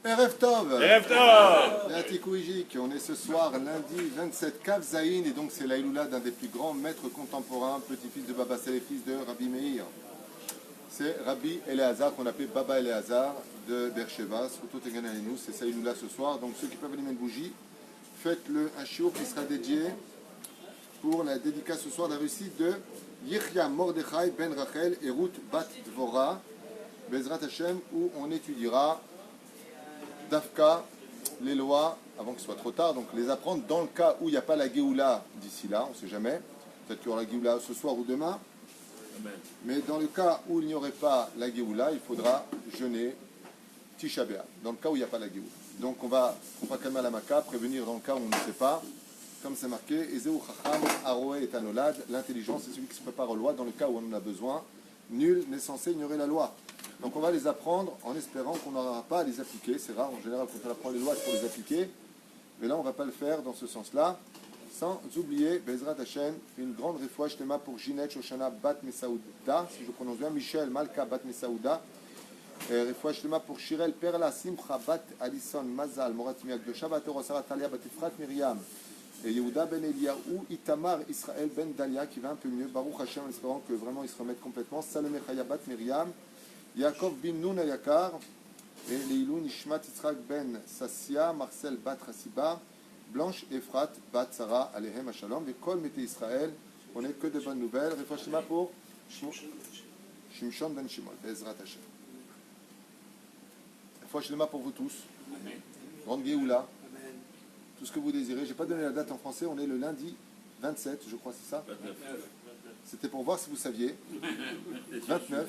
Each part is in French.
Erev Tov. Erev Tov. Yatikouijik. On est ce soir lundi 27 Kav Zaïn et donc c'est l'Aïloula d'un des plus grands maîtres contemporains, petit-fils de Baba Saleh, fils de Rabbi Meir. C'est Rabbi Eleazar qu'on appelait Baba Eleazar de Beersheba. Nous, c'est ça l'Aïloula ce soir. Donc ceux qui peuvent allumer une bougie, faites-le un shiur qui sera dédié pour la dédicace ce soir de la réussite de Yechia Mordechai Ben Rachel et Ruth Bat Dvora Bezrat Hashem, où on étudiera Dafka, les lois, avant qu'il soit trop tard, donc les apprendre dans le cas où il n'y a pas la Géoula d'ici là, on ne sait jamais, peut-être qu'il y aura la Géoula ce soir ou demain, mais dans le cas où il n'y aurait pas la Géoula, il faudra jeûner Tisha B'Av, dans le cas où il n'y a pas la Géoula. Donc on va calmer la Maka, prévenir dans le cas où on ne sait pas, comme c'est marqué, Ezeu Chacham Aroé et Anolad, l'intelligence c'est celui qui se prépare aux lois dans le cas où on en a besoin, nul n'est censé ignorer la loi. Donc on va les apprendre en espérant qu'on n'aura pas à les appliquer. C'est rare, en général, quand on apprend les lois, c'est pour les appliquer. Mais là, on ne va pas le faire dans ce sens-là. Sans oublier, Bezrat Hashem, une grande réfoua shtema pour Ginette Shoshana Bat Mesaouda, si je prononce bien, Michel Malka Bat Mesaouda. Réfoua shtema pour Shirel Perla Simcha Bat Alison Mazal Moratimi Akdosha Bat Rosara Talia Bat Efrat Miriam. Et Yehuda Ben Eliaou, Itamar Israël Ben Dalia, qui va un peu mieux. Baruch Hashem, en espérant que vraiment ils se remettent complètement. Salomé Chayabat Miriam. Yaakov bin Nun Ayakar, et Leilou Nishmat Yitzhak ben Sassia, Marcel Bat Hassiba, Blanche Efrat Bat Sarah Alehem Shalom, et Kol Mete Israël, on n'est que de bonnes nouvelles. Refashima pour Shimshon ben Shimon, Bezrat Hashem. Refashima pour vous tous. Amen. Grande Géoula. Tout ce que vous désirez. Je n'ai pas donné la date en français, on est le lundi 27, je crois, c'est ça 29. C'était pour voir si vous saviez. 29.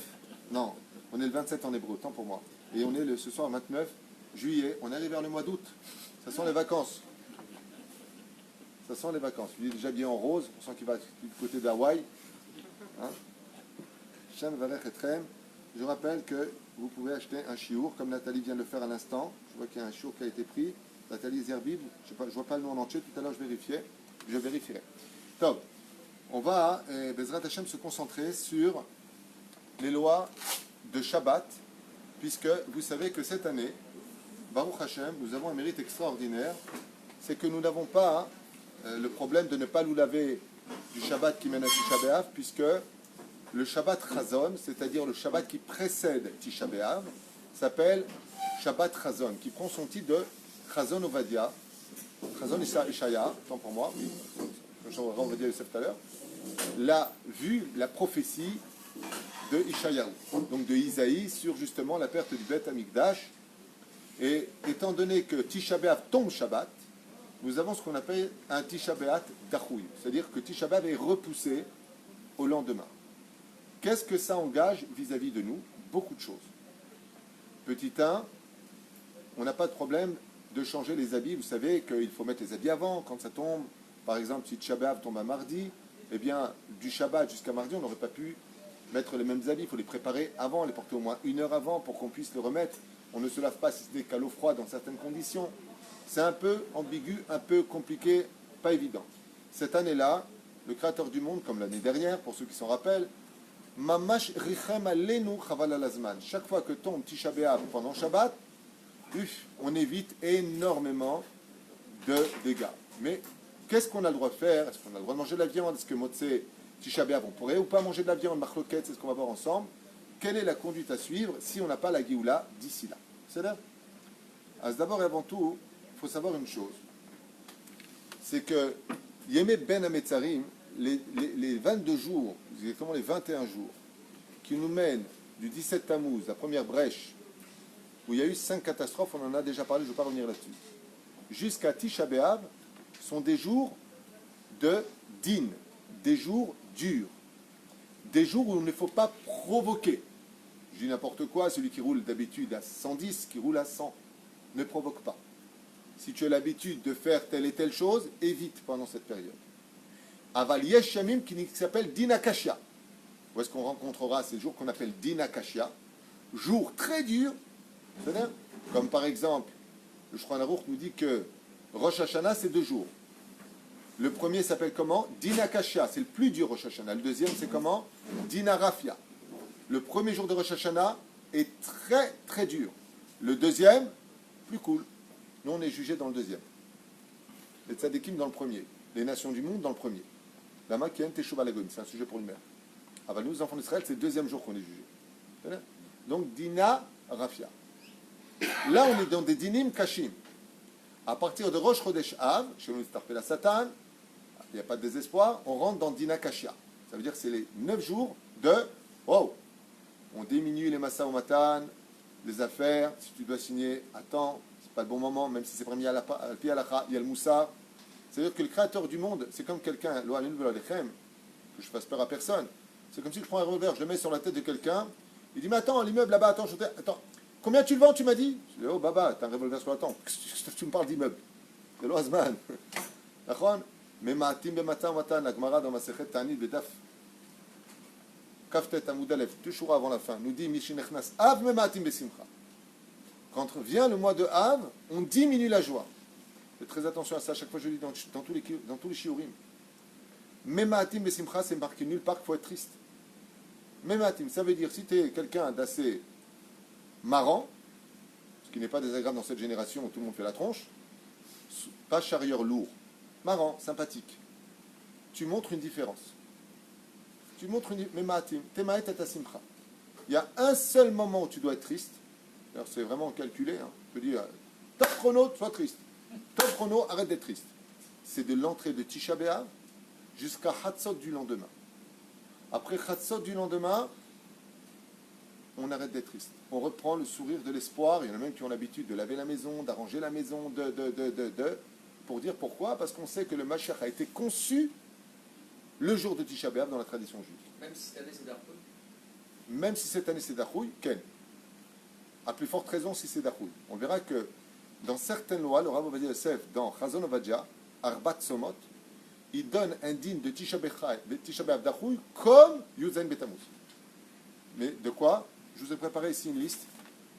Non. On est le 27 en hébreu, tant pour moi. Et on est ce soir 29 juillet. On arrive vers le mois d'août. Ça sent les vacances. Ça sent les vacances. Il est déjà habillé en rose. On sent qu'il va du côté d'Hawaï. Hein? Je rappelle que vous pouvez acheter un chiour, comme Nathalie vient de le faire à l'instant. Je vois qu'il y a un chiour qui a été pris. Nathalie Zerbib. Je ne vois pas le nom en entier. Tout à l'heure, je vérifierai. Top. On va, Bezrat Hashem, se concentrer sur les lois de Shabbat, puisque vous savez que cette année, Baruch Hashem, nous avons un mérite extraordinaire, c'est que nous n'avons pas le problème de ne pas nous laver du Shabbat qui mène à Tisha B'Av, puisque le Shabbat Chazon, c'est-à-dire le Shabbat qui précède Tisha B'Av, s'appelle Shabbat Chazon, qui prend son titre de Chazon Ovadia, Chazon Ishaya, tant pour moi, on va dire tout à l'heure, la vue, la prophétie de Ishayahu, donc de Isaïe, sur justement la perte du Beth Amikdash. Et étant donné que Tisha B'Av tombe Shabbat, nous avons ce qu'on appelle un Tisha B'Av Dachoui, c'est-à-dire que Tisha B'Av est repoussé au lendemain. Qu'est-ce que ça engage vis-à-vis de nous? Beaucoup de choses. Petit 1, on n'a pas de problème de changer les habits. Vous savez qu'il faut mettre les habits avant, quand ça tombe. Par exemple, si Tisha B'Av tombe à mardi, eh bien, du Shabbat jusqu'à mardi, on n'aurait pas pu mettre les mêmes habits, il faut les préparer avant, les porter au moins 1 heure avant pour qu'on puisse les remettre. On ne se lave pas si ce n'est qu'à l'eau froide dans certaines conditions. C'est un peu ambigu, un peu compliqué, pas évident. Cette année-là, le Créateur du monde, comme l'année dernière, pour ceux qui s'en rappellent, Mamash Richem Alenu Chaval Alazman. Chaque fois que tombe Tisha B'Av pendant Shabbat, on évite énormément de dégâts. Mais qu'est-ce qu'on a le droit de faire? Est-ce qu'on a le droit de manger de la viande? Est-ce que Motsé Tisha B'Av, on pourrait ou pas manger de la viande, marloquette, c'est ce qu'on va voir ensemble. Quelle est la conduite à suivre si on n'a pas la Géoula d'ici là? C'est là. Alors d'abord et avant tout, il faut savoir une chose. C'est que Yemé Ben Ametzarim, les 22 jours, exactement les 21 jours, qui nous mènent du 17 Tammuz, la première brèche, où il y a eu 5 catastrophes, on en a déjà parlé, je ne vais pas revenir là-dessus, jusqu'à Tisha B'Av, sont des jours de din, des jours durs, des jours où il ne faut pas provoquer. Je dis n'importe quoi, celui qui roule d'habitude à 110, qui roule à 100, ne provoque pas. Si tu as l'habitude de faire telle et telle chose, évite pendant cette période. Aval yesh yamim qui s'appelle din akashia. Où est-ce qu'on rencontrera ces jours qu'on appelle din akashia? Jours très durs, c'est-à-dire, comme par exemple, le Shulchan Aruch nous dit que Rosh Hashanah, c'est 2 jours. Le premier s'appelle comment? Din Akashia, c'est le plus dur Rosh Hashanah. Le deuxième, c'est comment? Din Arafia. Le premier jour de Rosh Hashanah est très très dur. Le deuxième, plus cool. Nous, on est jugés dans le deuxième. Les tzadikim dans le premier. Les nations du monde dans le premier. La Makien Teshuva Lagoim, c'est un sujet pour l'humain. Avant nous, les enfants d'Israël, c'est le deuxième jour qu'on est jugés. Donc, Dina Rafia. Là, on est dans des dinim kashim. À partir de Rosh Chodesh Av, chez nous, c'est la Satan, il n'y a pas de désespoir, on rentre dans Dina Kashia. Ça veut dire que c'est les 9 jours de wow. On diminue les massa au matan, les affaires. Si tu dois signer, attends, c'est pas le bon moment, même si c'est premier à la pied à la il y a le moussa. C'est-à-dire que le créateur du monde, c'est comme quelqu'un, que je fasse peur à personne. C'est comme si je prends un revolver, je le mets sur la tête de quelqu'un, il dit, mais attends, l'immeuble là-bas, attends, combien tu le vends, tu m'as dit? Je dis, oh baba, t'as un revolver sur la tête, tu me parles d'immeuble. C'est l'oazman. D'accord? Mais ma'atim bematin watan, la Gemara dans ma sechet Ta'anit bedaf Kaftet Amoudalev, deux jours avant la fin, nous dit Mishinechnas Av mematim besimcha. Quand vient le mois de Av, on diminue la joie. Faites très attention à ça, à chaque fois je dis dans tous les shiurim. Mematim besimcha, c'est marqué nulle part qu'il faut être triste. Mematim, ça veut dire si tu es quelqu'un d'assez marrant, ce qui n'est pas désagréable dans cette génération où tout le monde fait la tronche, pas charieur lourd, marrant, sympathique. Tu montres une différence. Tu montres une mematim, temaet et simcha. Il y a un seul moment où tu dois être triste. Alors c'est vraiment calculé. Hein. Je dis, top chrono, sois triste. Top chrono, arrête d'être triste. C'est de l'entrée de Tisha B'Av jusqu'à Hatzot du lendemain. Après Hatzot du lendemain, on arrête d'être triste. On reprend le sourire de l'espoir. Il y en a même qui ont l'habitude de laver la maison, d'arranger la maison, pour dire pourquoi. Parce qu'on sait que le Mashiach a été conçu le jour de Tisha B'Av dans la tradition juive. Même si cette année c'est Darkoui. Même si cette année c'est Darkoui, Ken. À plus forte raison si c'est Darkoui. On verra que dans certaines lois, le Rav Ovadia Yosef, dans Chazon Ovadia, Arbat Somot, il donne un digne de Tisha B'Av Darkoui comme Yuzain Betamuz. Mais de quoi? Je vous ai préparé ici une liste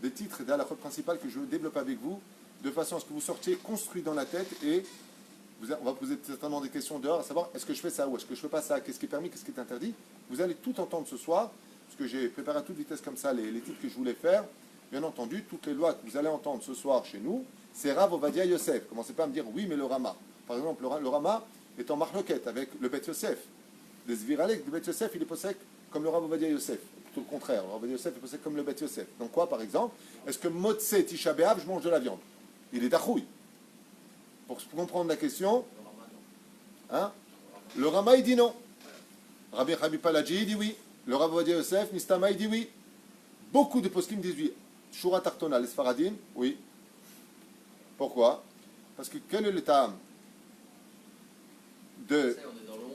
des titres et des halachot principales que je développe avec vous, de façon à ce que vous sortiez construit dans la tête et on va poser certainement des questions dehors, à savoir est-ce que je fais ça ou est-ce que je ne fais pas ça, qu'est-ce qui est permis, qu'est-ce qui est interdit. Vous allez tout entendre ce soir, parce que j'ai préparé à toute vitesse comme ça les titres que je voulais faire. Bien entendu, toutes les lois que vous allez entendre ce soir chez nous, c'est Rav Ovadia Yosef. Commencez pas à me dire oui, mais le Rama. Par exemple, le Rama est en marloquette avec le Bet Yosef. Les Zviralek du Bet Yosef, il est possède comme le Rav Ovadia Yosef. Tout le contraire, le Rav Ovadia Yosef est possède comme le Bet Yosef. Donc quoi, par exemple? Est-ce que Motse Tisha B'Av, je mange de la viande? Il est dachouille. Pour comprendre la question, hein, le Rama il dit non. Rabbi Habib Paladji il dit oui. Le Rav Ovadia Yosef, Mistama il dit oui. Beaucoup de poskim disent oui. Shura Tartona, les Sfaradim, oui. Pourquoi? Parce que quel est le tam de... On est dans le 11.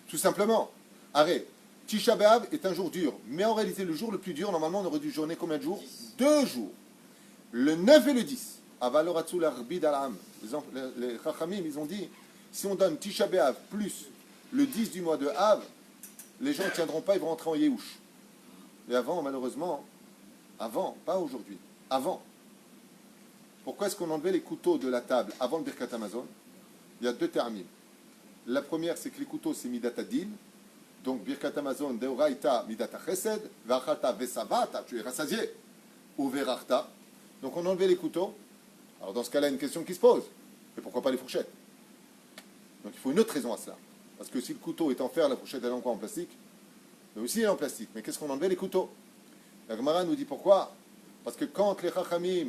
Tout simplement. Arrête. Tisha B'Av est un jour dur. Mais en réalité, le jour le plus dur, normalement, on aurait dû journer combien de jours? 2 jours. Le 9 et le 10. Avaloratsul Arbid Alam. Les Chachamim, ils ont dit, si on donne Tisha B'Av plus le 10 du mois de Av, les gens ne tiendront pas, ils vont rentrer en Yehush. Et avant, malheureusement, avant, pas aujourd'hui, avant. Pourquoi est-ce qu'on enlevait les couteaux de la table avant le Birkat Hamazon? Il y a 2 termines. La première, c'est que les couteaux, c'est Midat Adin. Donc, Birkat Hamazon, Deoraita, Midat Chesed, Vachata, Vesavata, tu es rassasié. Ou Verachta. Donc, on enlevait les couteaux. Alors, dans ce cas-là, une question qui se pose. Mais pourquoi pas les fourchettes? Donc, il faut une autre raison à cela. Parce que si le couteau est en fer, la fourchette elle est encore en plastique. Mais aussi elle est en plastique. Mais qu'est-ce qu'on enlevait? Les couteaux. La Gemara nous dit pourquoi? Parce que quand les Chachamim,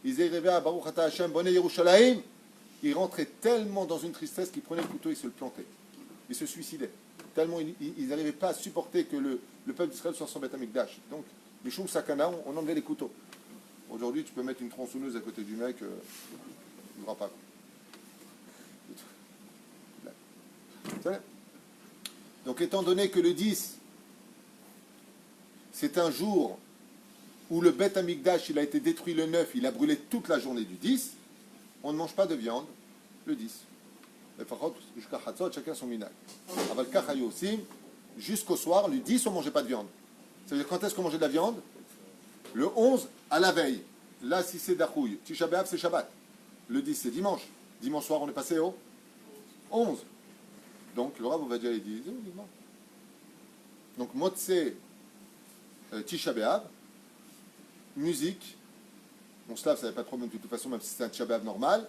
ils arrivaient à Baruch Ata Hashem, Bonne Yerushalayim, ils rentraient tellement dans une tristesse qu'ils prenaient le couteau et ils se le plantaient. Ils se suicidaient. Tellement ils n'arrivaient pas à supporter que le peuple d'Israël soit son Beth Amikdash. Donc, Mishum Sakana, on enlevait les couteaux. Aujourd'hui, tu peux mettre une tronçonneuse à côté du mec, il ne voudra pas. Donc, étant donné que le 10, c'est un jour où le Beth Amikdash, il a été détruit le 9, il a brûlé toute la journée du 10, on ne mange pas de viande le 10. Jusqu'à Hatzot, chacun son minag. Aval Kachayosim, jusqu'au soir, le 10, on ne mangeait pas de viande. Ça veut dire quand est-ce qu'on mangeait de la viande? Le 11, à la veille. Là, si c'est Dachouille, Tisha B'Av, c'est Shabbat. Le 10, c'est dimanche. Dimanche soir, on est passé au 11. Donc, le Rav Ovadia, il dit, donc, Motse Tisha B'Av, musique, On se lave, ça n'a pas de problème de toute façon, même si c'est un Tchabéav normal,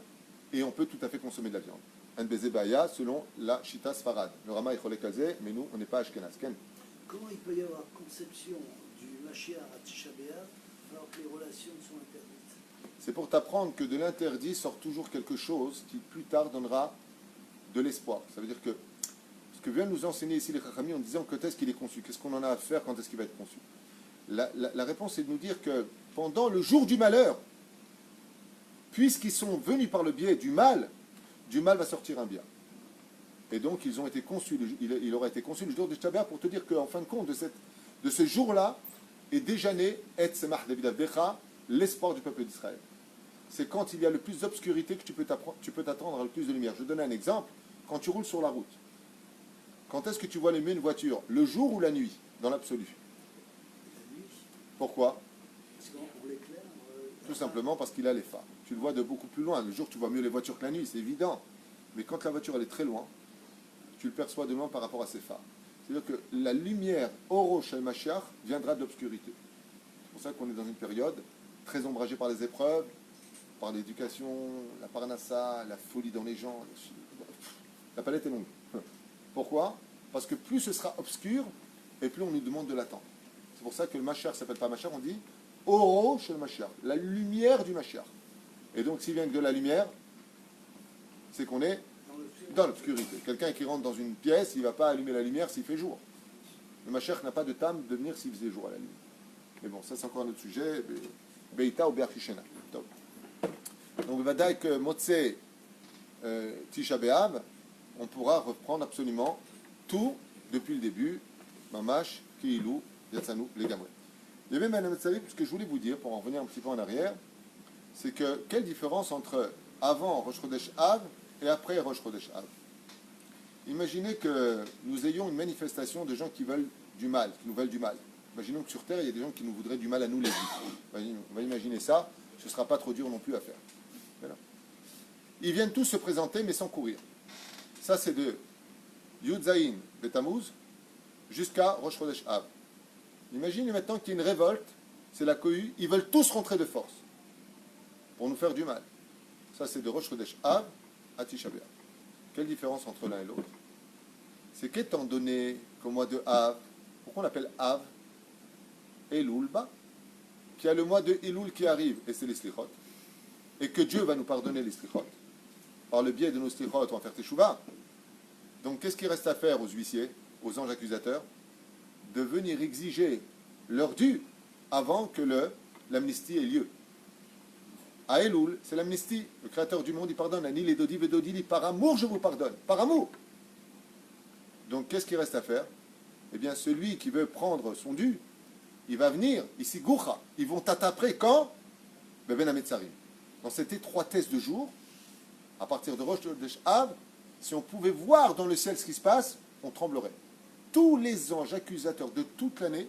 et on peut tout à fait consommer de la viande. Un baiser baya selon la Shita Sfarad. Le Rama est Cholekazé, mais nous, on n'est pas Ashkenaz. Comment il peut y avoir conception du Mashiach à Tisha B'Av alors que les relations sont interdites? C'est pour t'apprendre que de l'interdit sort toujours quelque chose qui plus tard donnera de l'espoir. Ça veut dire que ce que viennent nous enseigner ici les Chachamim en disant quand est-ce qu'il est conçu, qu'est-ce qu'on en a à faire, quand est-ce qu'il va être conçu. La réponse est de nous dire que pendant le jour du malheur, puisqu'ils sont venus par le biais du mal va sortir un bien. Et donc ils ont été conçus, il aurait été conçu le jour du Shabbat pour te dire qu'en fin de compte de ce jour-là est déjà né Et Semach David Avdecha, l'espoir du peuple d'Israël. C'est quand il y a le plus d'obscurité que tu peux t'attendre à le plus de lumière. Je vais donner un exemple. Quand tu roules sur la route, quand est-ce que tu vois allumer une voiture? Le jour ou la nuit, dans l'absolu? La nuit, Pourquoi? parce qu'on l'éclaire. Tout simplement parce qu'il a les phares. Tu le vois de beaucoup plus loin. Le jour, tu vois mieux les voitures que la nuit, c'est évident. Mais quand la voiture elle est très loin, tu le perçois de loin par rapport à ses phares. C'est-à-dire que la lumière Oro Shel Mashiach viendra de l'obscurité. C'est pour ça qu'on est dans une période très ombragée par les épreuves, par l'éducation, la parnassa, la folie dans les gens. La palette est longue. Pourquoi? Parce que plus ce sera obscur, et plus on nous demande de l'attendre. C'est pour ça que le Mashiach ne s'appelle pas Mashiach, on dit Oro Shel Mashiach, la lumière du Mashiach. Et donc, s'il vient que de la lumière, c'est qu'on est dans l'obscurité. Quelqu'un qui rentre dans une pièce, il ne va pas allumer la lumière s'il fait jour. Le Mashiach n'a pas de tam de venir s'il faisait jour à la lumière. Mais bon, ça c'est encore un autre sujet. Beïta ou Be'achishena. Donc, Vadaï que Motse Tisha B'Av, on pourra reprendre absolument tout depuis le début. Mamash, Kiilou, Yatsanu, les Gamouets. Il y avait Madame Tzari, ce que je voulais vous dire, pour en revenir un petit peu en arrière, c'est que quelle différence entre avant Rosh Chodesh Av et après Rosh Chodesh Av. Imaginez que nous ayons une manifestation de gens qui veulent du mal, qui nous veulent du mal. Imaginons que sur Terre, il y a des gens qui nous voudraient du mal à nous, les Juifs. On va imaginer ça, ce ne sera pas trop dur non plus à faire. Voilà. Ils viennent tous se présenter, mais sans courir. Ça, c'est de Yud Zayin Betamuz jusqu'à Rosh Chodesh Av. Imaginez maintenant qu'il y a une révolte, c'est la cohue, ils veulent tous rentrer de force pour nous faire du mal. Ça, c'est de Rosh Chodesh Av à Tisha B'Av. Quelle différence entre l'un et l'autre? C'est qu'étant donné qu'au mois de Av, pourquoi on l'appelle Av? Elul Ba, qu'il y a le mois de Elul qui arrive, et c'est les Slichot, et que Dieu va nous pardonner les Slichot. Par le biais de nos Slichot, on va faire Teshuvah. Donc, qu'est-ce qu'il reste à faire aux huissiers, aux anges accusateurs? De venir exiger leur dû avant que l'amnistie ait lieu. À Elul, c'est l'amnistie. Le Créateur du monde, il pardonne. Anil et Dodi Vedodili, par amour, je vous pardonne. Par amour. Donc, qu'est-ce qu'il reste à faire? Eh bien, celui qui veut prendre son dû, il va venir, ici, Goucha. Ils vont t'attraper quand? Ben Ametzarim. Dans cette étroitesse de jour, à partir de Rosh Chodesh Av, si on pouvait voir dans le ciel ce qui se passe, on tremblerait. Tous les anges accusateurs de toute l'année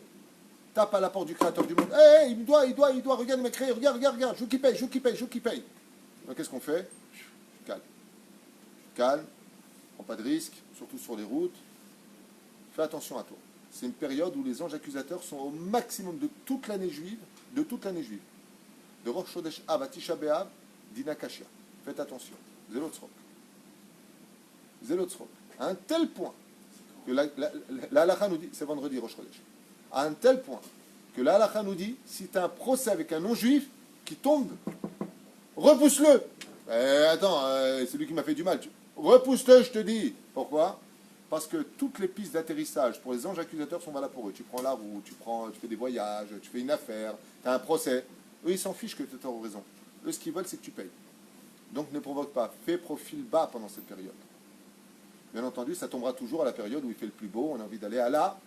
tapent à la porte du Créateur du monde. Hé, il doit, regarde, il m'a créé, regarde, je qui paye. Donc qu'est-ce qu'on fait? Calme, prends pas de risque, surtout sur les routes. Fais attention à toi. C'est une période où les anges accusateurs sont au maximum de toute l'année juive, de Rosh Chodesh Av à Tisha B'Av, Dina Kashia. Faites attention. Zelotzrok. À un tel point que la halakha nous dit, c'est vendredi Rosh Chodesh, à un tel point que la halakha nous dit, si tu as un procès avec un non-juif qui tombe, repousse-le. Attends, c'est lui qui m'a fait du mal. Repousse-le, je te dis. Pourquoi? Parce que toutes les pistes d'atterrissage pour les anges accusateurs sont valables pour eux. Tu prends la route, tu fais des voyages, tu fais une affaire, tu as un procès. Eux, ils s'en fichent que tu as raison. Eux, ce qu'ils veulent, c'est que tu payes. Donc ne provoque pas. Fais profil bas pendant cette période. Bien entendu, ça tombera toujours à la période où il fait le plus beau. On a envie d'aller à la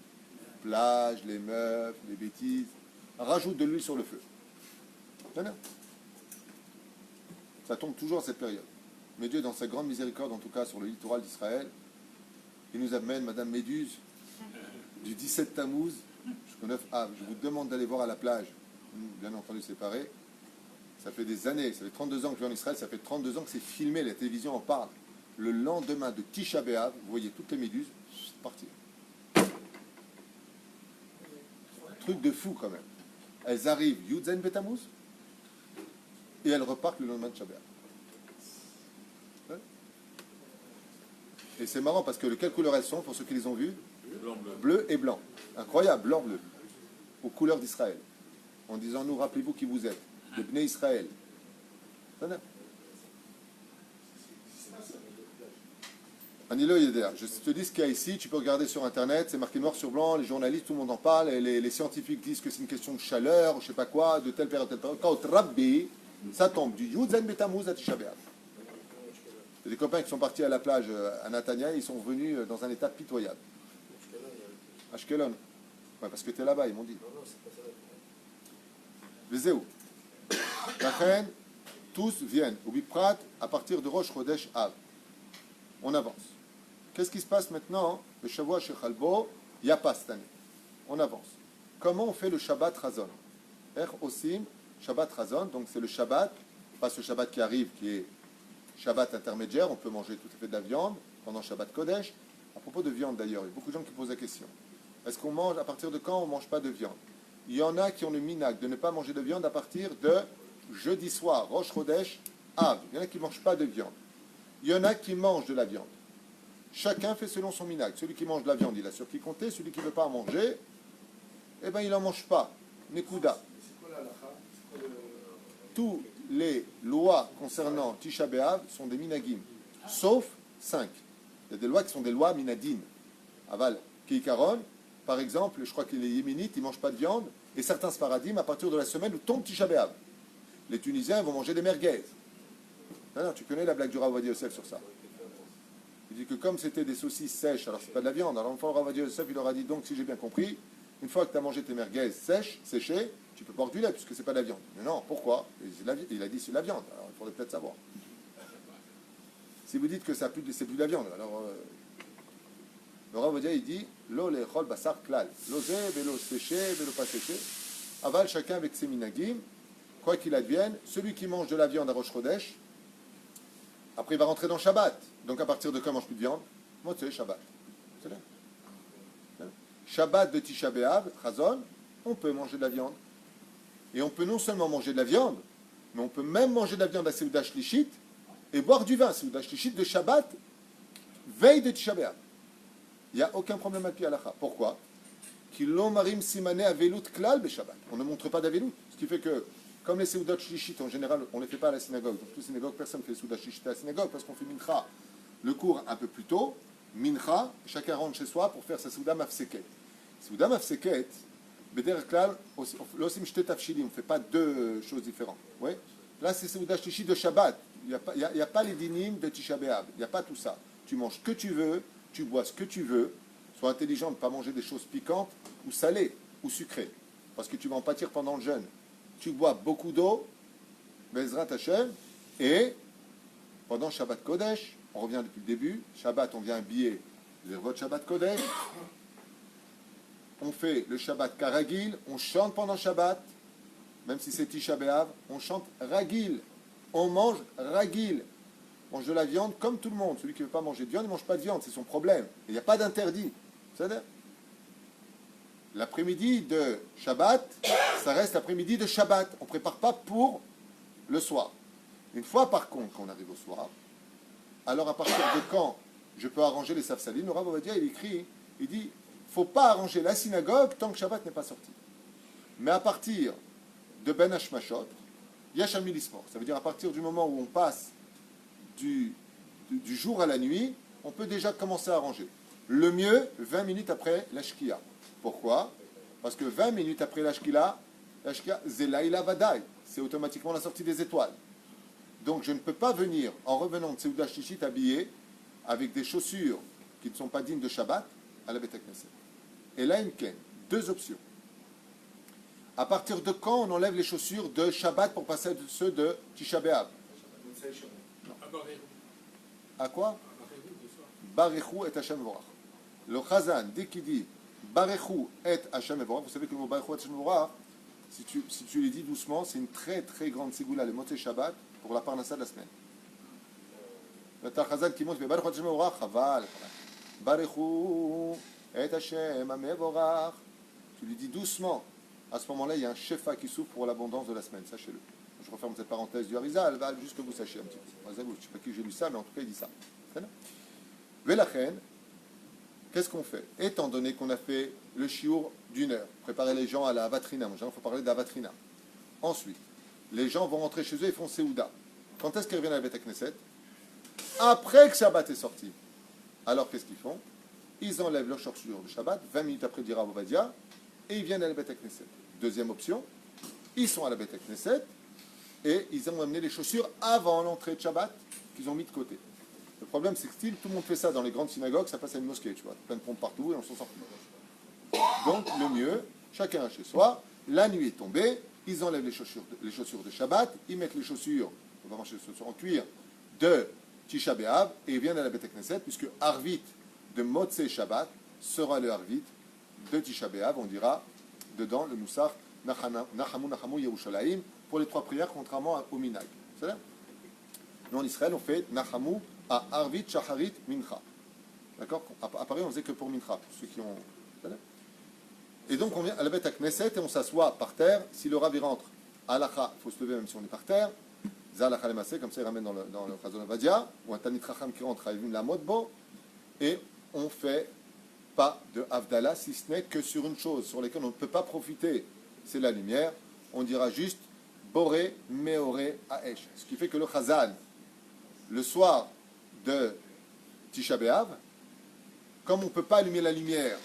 plage, les meufs, les bêtises. Rajoute de l'huile sur le feu. Ça tombe toujours à cette période. Mais Dieu, dans sa grande miséricorde, en tout cas sur le littoral d'Israël, il nous amène Madame Méduse du 17 Tammuz jusqu'au 9 Av. Je vous demande d'aller voir à la plage. Bien entendu séparés. Ça fait des années, ça fait 32 ans que je vais en Israël, ça fait 32 ans que c'est filmé, la télévision en parle. Le lendemain de Tisha B'Av, vous voyez toutes les méduses partir. Truc de fou quand même. Elles arrivent Yud Zayin Betamuz, et elles repartent le lendemain de Shabbat. Et c'est marrant parce que quelle couleur elles sont pour ceux qui les ont vues? Blanc, bleu. Bleu et blanc. Incroyable, blanc-bleu. Aux couleurs d'Israël. En disant, nous, rappelez-vous qui vous êtes. Les Bnei Israël. Anilo Yeder, je te dis ce qu'il y a ici, tu peux regarder sur internet, c'est marqué noir sur blanc, les journalistes, tout le monde en parle, et les scientifiques disent que c'est une question de chaleur, je sais pas quoi, de telle période, telle période. Quand Rabbi, ça tombe du Yudzen Betamuz à Tisha B'Av. Il y a des copains qui sont partis à la plage à Natania, ils sont revenus dans un état pitoyable. Ashkelon. Ouais, parce que tu es là-bas, ils m'ont dit. Vezéou. Lachen, tous viennent au Biprat à partir de Rosh Chodesh Av. On avance. Qu'est-ce qui se passe maintenant? Le Shavua Shechalbo, il n'y a pas cette année. On avance. Comment on fait le Shabbat Razon? Osim, Shabbat Razon, donc c'est le Shabbat, pas ce Shabbat qui arrive, qui est Shabbat intermédiaire, on peut manger tout à fait de la viande pendant Shabbat Kodesh. À propos de viande d'ailleurs, il y a beaucoup de gens qui posent la question. Est-ce qu'on mange, à partir de quand on ne mange pas de viande? Il y en a qui ont le minag de ne pas manger de viande à partir de jeudi soir, Rosh Chodesh, Av. Il y en a qui ne mangent pas de viande. Il y en a qui mangent de la viande. Chacun fait selon son minag. Celui qui mange de la viande, il a sur qui compter. Celui qui ne veut pas en manger, eh bien, il n'en mange pas. Nekuda. Toutes les lois concernant Tisha B'Av sont des minagim, sauf 5. Il y a des lois qui sont des lois minadim. Aval, Keikaron, par exemple, je crois que les Yéménites, ils ne mangent pas de viande, et certains Sparadim, à partir de la semaine où tombe Tisha B'Av. Les Tunisiens vont manger des merguez. Non, tu connais la blague du Rav Ovadia Yosef sur ça. Il dit que comme c'était des saucisses sèches, alors c'est pas de la viande. Alors une fois, le Rav Ovadia Yosef, il leur a dit donc, si j'ai bien compris, une fois que tu as mangé tes merguez séchées, tu peux boire du lait, puisque c'est pas de la viande. Mais non, pourquoi? Il a dit c'est de la viande. Alors il faudrait peut-être savoir. Si vous dites que c'est plus de la viande, alors le Rav Ovadia, il dit lo lechol basar klal. L'osé, vélo séché, vélo pas séché. Aval, chacun avec ses minagim. Quoi qu'il advienne, celui qui mange de la viande à Rosh Chodesh, après il va rentrer dans Shabbat. Donc à partir de quand il ne mange plus de viande? Moi, c'est Shabbat. C'est là. Shabbat de Tisha B'Av, Chazon, on peut manger de la viande. Et on peut non seulement manger de la viande, mais on peut même manger de la viande à Seudah Shlishit et boire du vin, Seudah Shlishit de Shabbat, veille de Tisha B'Av. Il n'y a aucun problème à Pi-Halacha. Pourquoi? Marim Simane Avelut Klal Shabbat. On ne montre pas d'Avelut. Ce qui fait que, comme les Seudah Shlishit, en général, on ne les fait pas à la synagogue. Dans toutes les synagogues, personne ne fait Seudah Shlishit à la synagogue parce qu'on fait Mincha, le cours un peu plus tôt. Mincha, chacun rentre chez soi pour faire sa Seudah Mafseket. Seudah Mafseket, Beder Klal, l'osim shte tafshilim, on ne fait pas deux choses différentes. Ouais? Là, c'est Seudah Shlishit de Shabbat. Il n'y a pas les dinim de Tisha B'Av. Il n'y a pas tout ça. Tu manges ce que tu veux, tu bois ce que tu veux. Sois intelligent de ne pas manger des choses piquantes ou salées ou sucrées. Parce que tu vas en pâtir pendant le jeûne. Tu bois beaucoup d'eau, Bezrat Hashem, et pendant Shabbat Kodesh, on revient depuis le début, Shabbat, on vient habiller votre Shabbat Kodesh, on fait le Shabbat Karagil, on chante pendant Shabbat, même si c'est Tisha B'Av, on chante Ragil, on mange Ragil, on mange de la viande comme tout le monde. Celui qui ne veut pas manger de viande, il ne mange pas de viande, c'est son problème. Il n'y a pas d'interdit. C'est-à-dire, l'après-midi de Shabbat, ça reste l'après-midi de Shabbat. On ne prépare pas pour le soir. Une fois par contre qu'on arrive au soir, alors à partir de quand je peux arranger les safsalim? Le Rav Ovadia, il écrit, il dit, il ne faut pas arranger la synagogue tant que Shabbat n'est pas sorti. Mais à partir de Ben Hashmashot, Yacham Milismor, ça veut dire à partir du moment où on passe du jour à la nuit, on peut déjà commencer à arranger. Le mieux, 20 minutes après la Shkia. Pourquoi? Parce que 20 minutes après la Shkia, Zelaïla Vadaï, c'est automatiquement la sortie des étoiles. Donc je ne peux pas venir, en revenant de Seudah Shlishit habillé, avec des chaussures qui ne sont pas dignes de Shabbat, à la Beit HaKnesset. Et là, il y a deux options. À partir de quand on enlève les chaussures de Shabbat pour passer à ceux de Tisha B'Av? À quoi? Barechu et Hashem Vorach. Le Chazan, dès qu'il dit Barechu et Hashem Vorach, vous savez que le mot Barechu et Hashem Vorach, si tu les dis doucement, c'est une très très grande ségoula, le Motzei Shabbat, pour la parnassa de la semaine. Le Chazan qui monte, Barechu et Hashem Vorach, Chaval. Barechu et Hashem Vorach. Tu lui dis doucement. À ce moment-là, il y a un shefa qui souffre pour l'abondance de la semaine, sachez-le. je referme cette parenthèse du Harizal, juste que vous sachiez un petit peu. Je ne sais pas qui j'ai lu ça, mais en tout cas, il dit ça. Velachen, qu'est-ce qu'on fait? Étant donné qu'on a fait le shiur d'une heure, préparer les gens à la vatrina, il faut parler de la vatrina. Ensuite, les gens vont rentrer chez eux et font Seouda. Quand est-ce qu'ils reviennent à la Beth Knesset? Après que Shabbat est sorti. Alors qu'est-ce qu'ils font? Ils enlèvent leur chaussures de Shabbat, 20 minutes après dira Bovadia, et ils viennent à la Beth Knesset. Deuxième option, ils sont à la Beth Knesset et ils ont amené les chaussures avant l'entrée de Shabbat qu'ils ont mis de côté. Le problème, c'est que si tout le monde fait ça dans les grandes synagogues, ça passe à une mosquée, tu vois, plein de pompes partout et on s'en sort plus. Donc, le mieux, chacun chez soi, la nuit est tombée, ils enlèvent les chaussures de Shabbat, ils mettent les chaussures, on va manger les chaussures en cuir, de Tisha B'Av, et ils viennent à la Beth Knesset, puisque Arvit de Motzei Shabbat sera le Arvit de Tisha B'Av, on dira dedans le Moussar Nachamu Yerushalayim pour les 3 prières, contrairement au Minag. C'est ça? Nous en Israël, on fait Nachamu à Arvit, Shacharit, Mincha. D'accord? À Paris, on faisait que pour Mincha, pour ceux qui ont. Et donc, on vient à la Beth Knesset et on s'assoit par terre. Si le Rav rentre à Alacha, il faut se lever même si on est par terre. Zalacha le Masé, comme ça il ramène dans le Chazon Avadia, ou un Tanit Racham qui rentre à la Modbo. Et on fait pas de Havdalah, si ce n'est que sur une chose sur laquelle on ne peut pas profiter, c'est la lumière. On dira juste Boré, Meoré, Aesh. Ce qui fait que le Chazal, le soir de Tisha B'Av, comme on ne peut pas allumer la lumière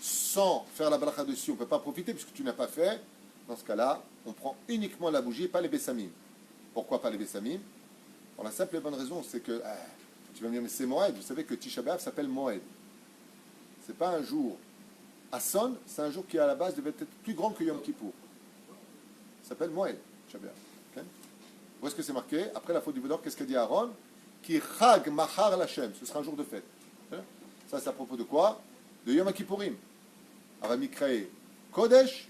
sans faire la bracha dessus, on ne peut pas profiter puisque tu n'as pas fait, dans ce cas-là, on prend uniquement la bougie et pas les bessamim. Pourquoi pas les bessamim? Pour la simple et bonne raison, c'est que, tu vas me dire, mais c'est Moed, vous savez que Tisha B'Av s'appelle Moed. C'est pas un jour Asson, c'est un jour qui à la base devait être plus grand que Yom Kippour. Ça s'appelle Moed, Tisha B'Av. Okay? Où est-ce que c'est marqué? Après la faute du Vaudor, qu'est-ce qu'a dit Aaron? Ki Chag Machar Lachem, ce sera un jour de fête. Okay? Ça, c'est à propos de quoi? De Yom Kippourim. Aramikre Kodesh,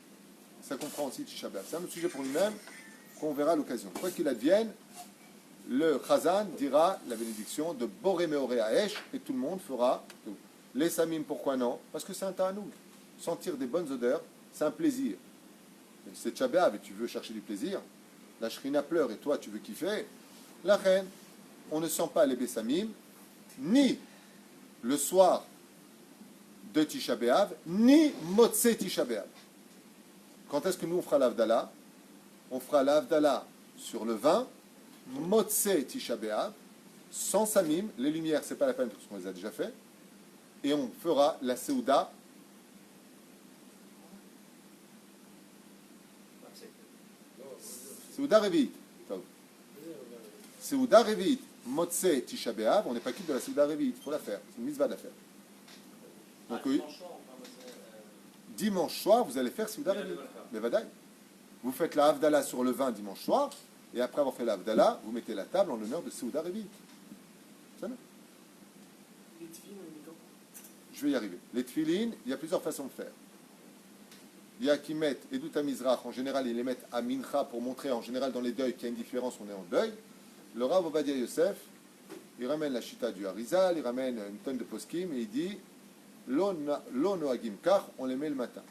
ça comprend aussi Tisha B'Av. C'est un autre sujet pour lui-même qu'on verra à l'occasion. Quoi qu'il advienne, le Chazan dira la bénédiction de Boré Meoré Aesh et tout le monde fera tout. Les Samim, pourquoi non? Parce que c'est un ta'anoug. Sentir des bonnes odeurs, c'est un plaisir. Mais c'est Tisha B'Av et tu veux chercher du plaisir. La Shrina pleure et toi tu veux kiffer. La reine, on ne sent pas les Bessamim, ni le soir de Tisha B'Av, ni Motzei Tisha B'Av. Quand est-ce que nous on fera l'Avdallah? On fera l'Avdallah sur le vin, Motzei Tisha B'Av, sans Samim, les lumières, c'est pas la peine parce qu'on les a déjà fait, et on fera la Seouda. Seouda Revit. Seouda Revit, Motzei Tisha B'Av, on n'est pas quitte de la Seouda Revit, il faut la faire, c'est une mitzvah de la faire. Donc, dimanche soir, vous allez faire Seouda Revit. Mais vadaï. Vous faites la Havdalah sur le vin dimanche soir, et après avoir fait la Havdalah, vous mettez la table en l'honneur de Seouda Revit. Ça va? Je vais y arriver. Les tfilines, il y a plusieurs façons de faire. Il y a qui mettent Edut Mizrach, en général, ils les mettent à Mincha pour montrer, en général, dans les deuils, qu'il y a une différence, on est en deuil. Le Rav Ovadia Yosef, il ramène la chita du Harizal, il ramène une tonne de poskim, et il dit Lo noagim kach, on les met le matin.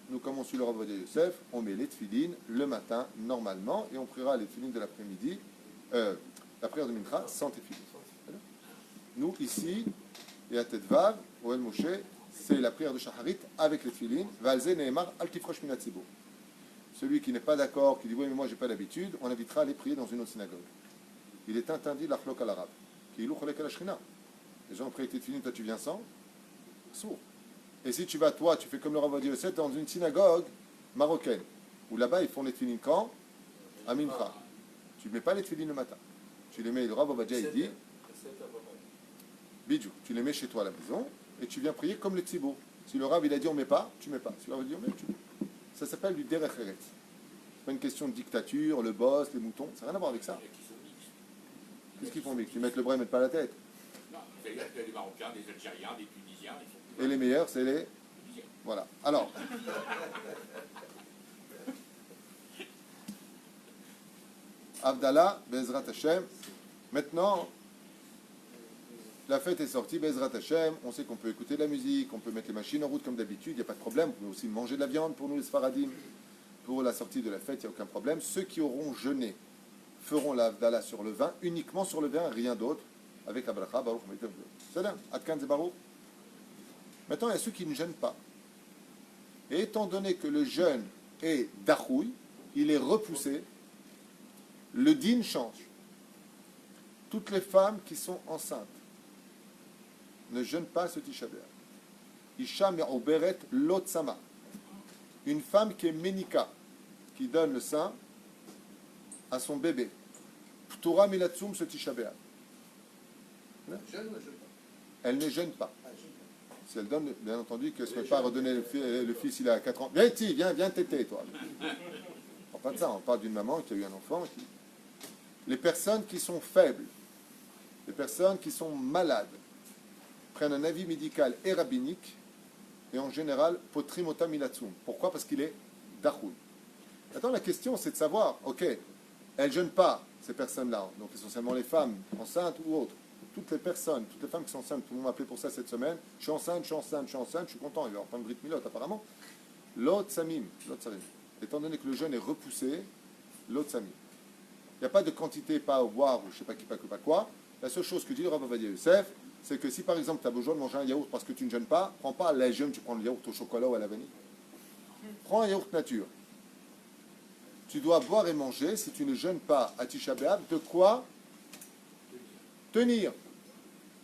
Nous, comme on suit le Rav Ovadia Yosef, on met les tfilines le matin, normalement, et on priera les tfilines de l'après-midi, la prière de Mincha, sans tfilines. Nous, ici, et à Tedvav, au El Moshe, c'est la prière de Shacharit avec les tfilines. Valze Nehemar al tifrosh min hatzibur. Celui qui n'est pas d'accord, qui dit oui, mais moi j'ai pas l'habitude, on invitera à aller prier dans une autre synagogue. Il est interdit l'achlok al arabe. Qui ilou cholek al ashrina. Les gens ont prié avec les tfilines, toi tu viens sans. Sourd. Et si tu vas, toi, tu fais comme le Rav Ovadia Yosef dans une synagogue marocaine, où là-bas ils font les tfilines quand? À Mincha. Tu ne mets pas les tfilines le matin. Tu les mets, le Rav Ovadia il dit. Bidjou, tu les mets chez toi à la maison et tu viens prier comme le tzibour. Si le Rav il a dit on met pas, tu mets pas. Si le Rav a dit on met, tu mets. Ça s'appelle du derech eretz. C'est pas une question de dictature, le boss, les moutons, ça n'a rien à voir avec ça. Qu'est-ce qu'ils font mix? Ils mettent le bras, ils mettent pas la tête. Non, il y a des Marocains, des Algériens, des Tunisiens. Et les meilleurs, c'est les. Voilà. Alors. Avdallah, Bezrat Hashem. Maintenant. La fête est sortie, Bezrat Hashem, on sait qu'on peut écouter de la musique, on peut mettre les machines en route comme d'habitude, il n'y a pas de problème, on peut aussi manger de la viande pour nous les Sfaradim, pour la sortie de la fête, il n'y a aucun problème. Ceux qui auront jeûné feront la Havdalah sur le vin, uniquement sur le vin, rien d'autre, avec la bracha, Baruch Meitev. C'est là, Adkan Baruch. Maintenant, il y a ceux qui ne jeûnent pas. Et étant donné que le jeûne est dachouï, il est repoussé, le din change. Toutes les femmes qui sont enceintes ne jeûnent pas ce Tisha B'Av. Isha me'oberet lot sama. Une femme qui est ménika, qui donne le sein à son bébé. P'tura milatsum ce Tisha B'Av. Elle ne jeûne pas. Si elle donne, bien entendu, qu'elle ne se fait pas redonner le fils, il a 4 ans. Viens ici, viens téter, toi. On parle pas de ça, on parle d'une maman qui a eu un enfant. Les personnes qui sont faibles, les personnes qui sont malades, prennent un avis médical et rabbinique, et en général, potrimota milatsum. Pourquoi? Parce qu'il est dachoul. Maintenant, la question, c'est de savoir, ok, elles ne jeûnent pas, ces personnes-là, donc essentiellement les femmes enceintes ou autres. Toutes les personnes, toutes les femmes qui sont enceintes, tout le monde m'a appelé pour ça cette semaine. Je suis enceinte, je suis content, il va y avoir plein de brit milot apparemment. L'autre samim, étant donné que le jeûne est repoussé, l'autre samim. Il n'y a pas de quantité, pas à boire ou je ne sais pas qui, pas quoi. La seule chose que dit le Rav Ovadia Yosef, c'est que si par exemple tu as besoin de manger un yaourt parce que tu ne jeûnes pas, prends pas la jeûne, tu prends le yaourt au chocolat ou à la vanille. Prends un yaourt nature. Tu dois boire et manger, si tu ne jeûnes pas à Tisha B'Av, de quoi tenir.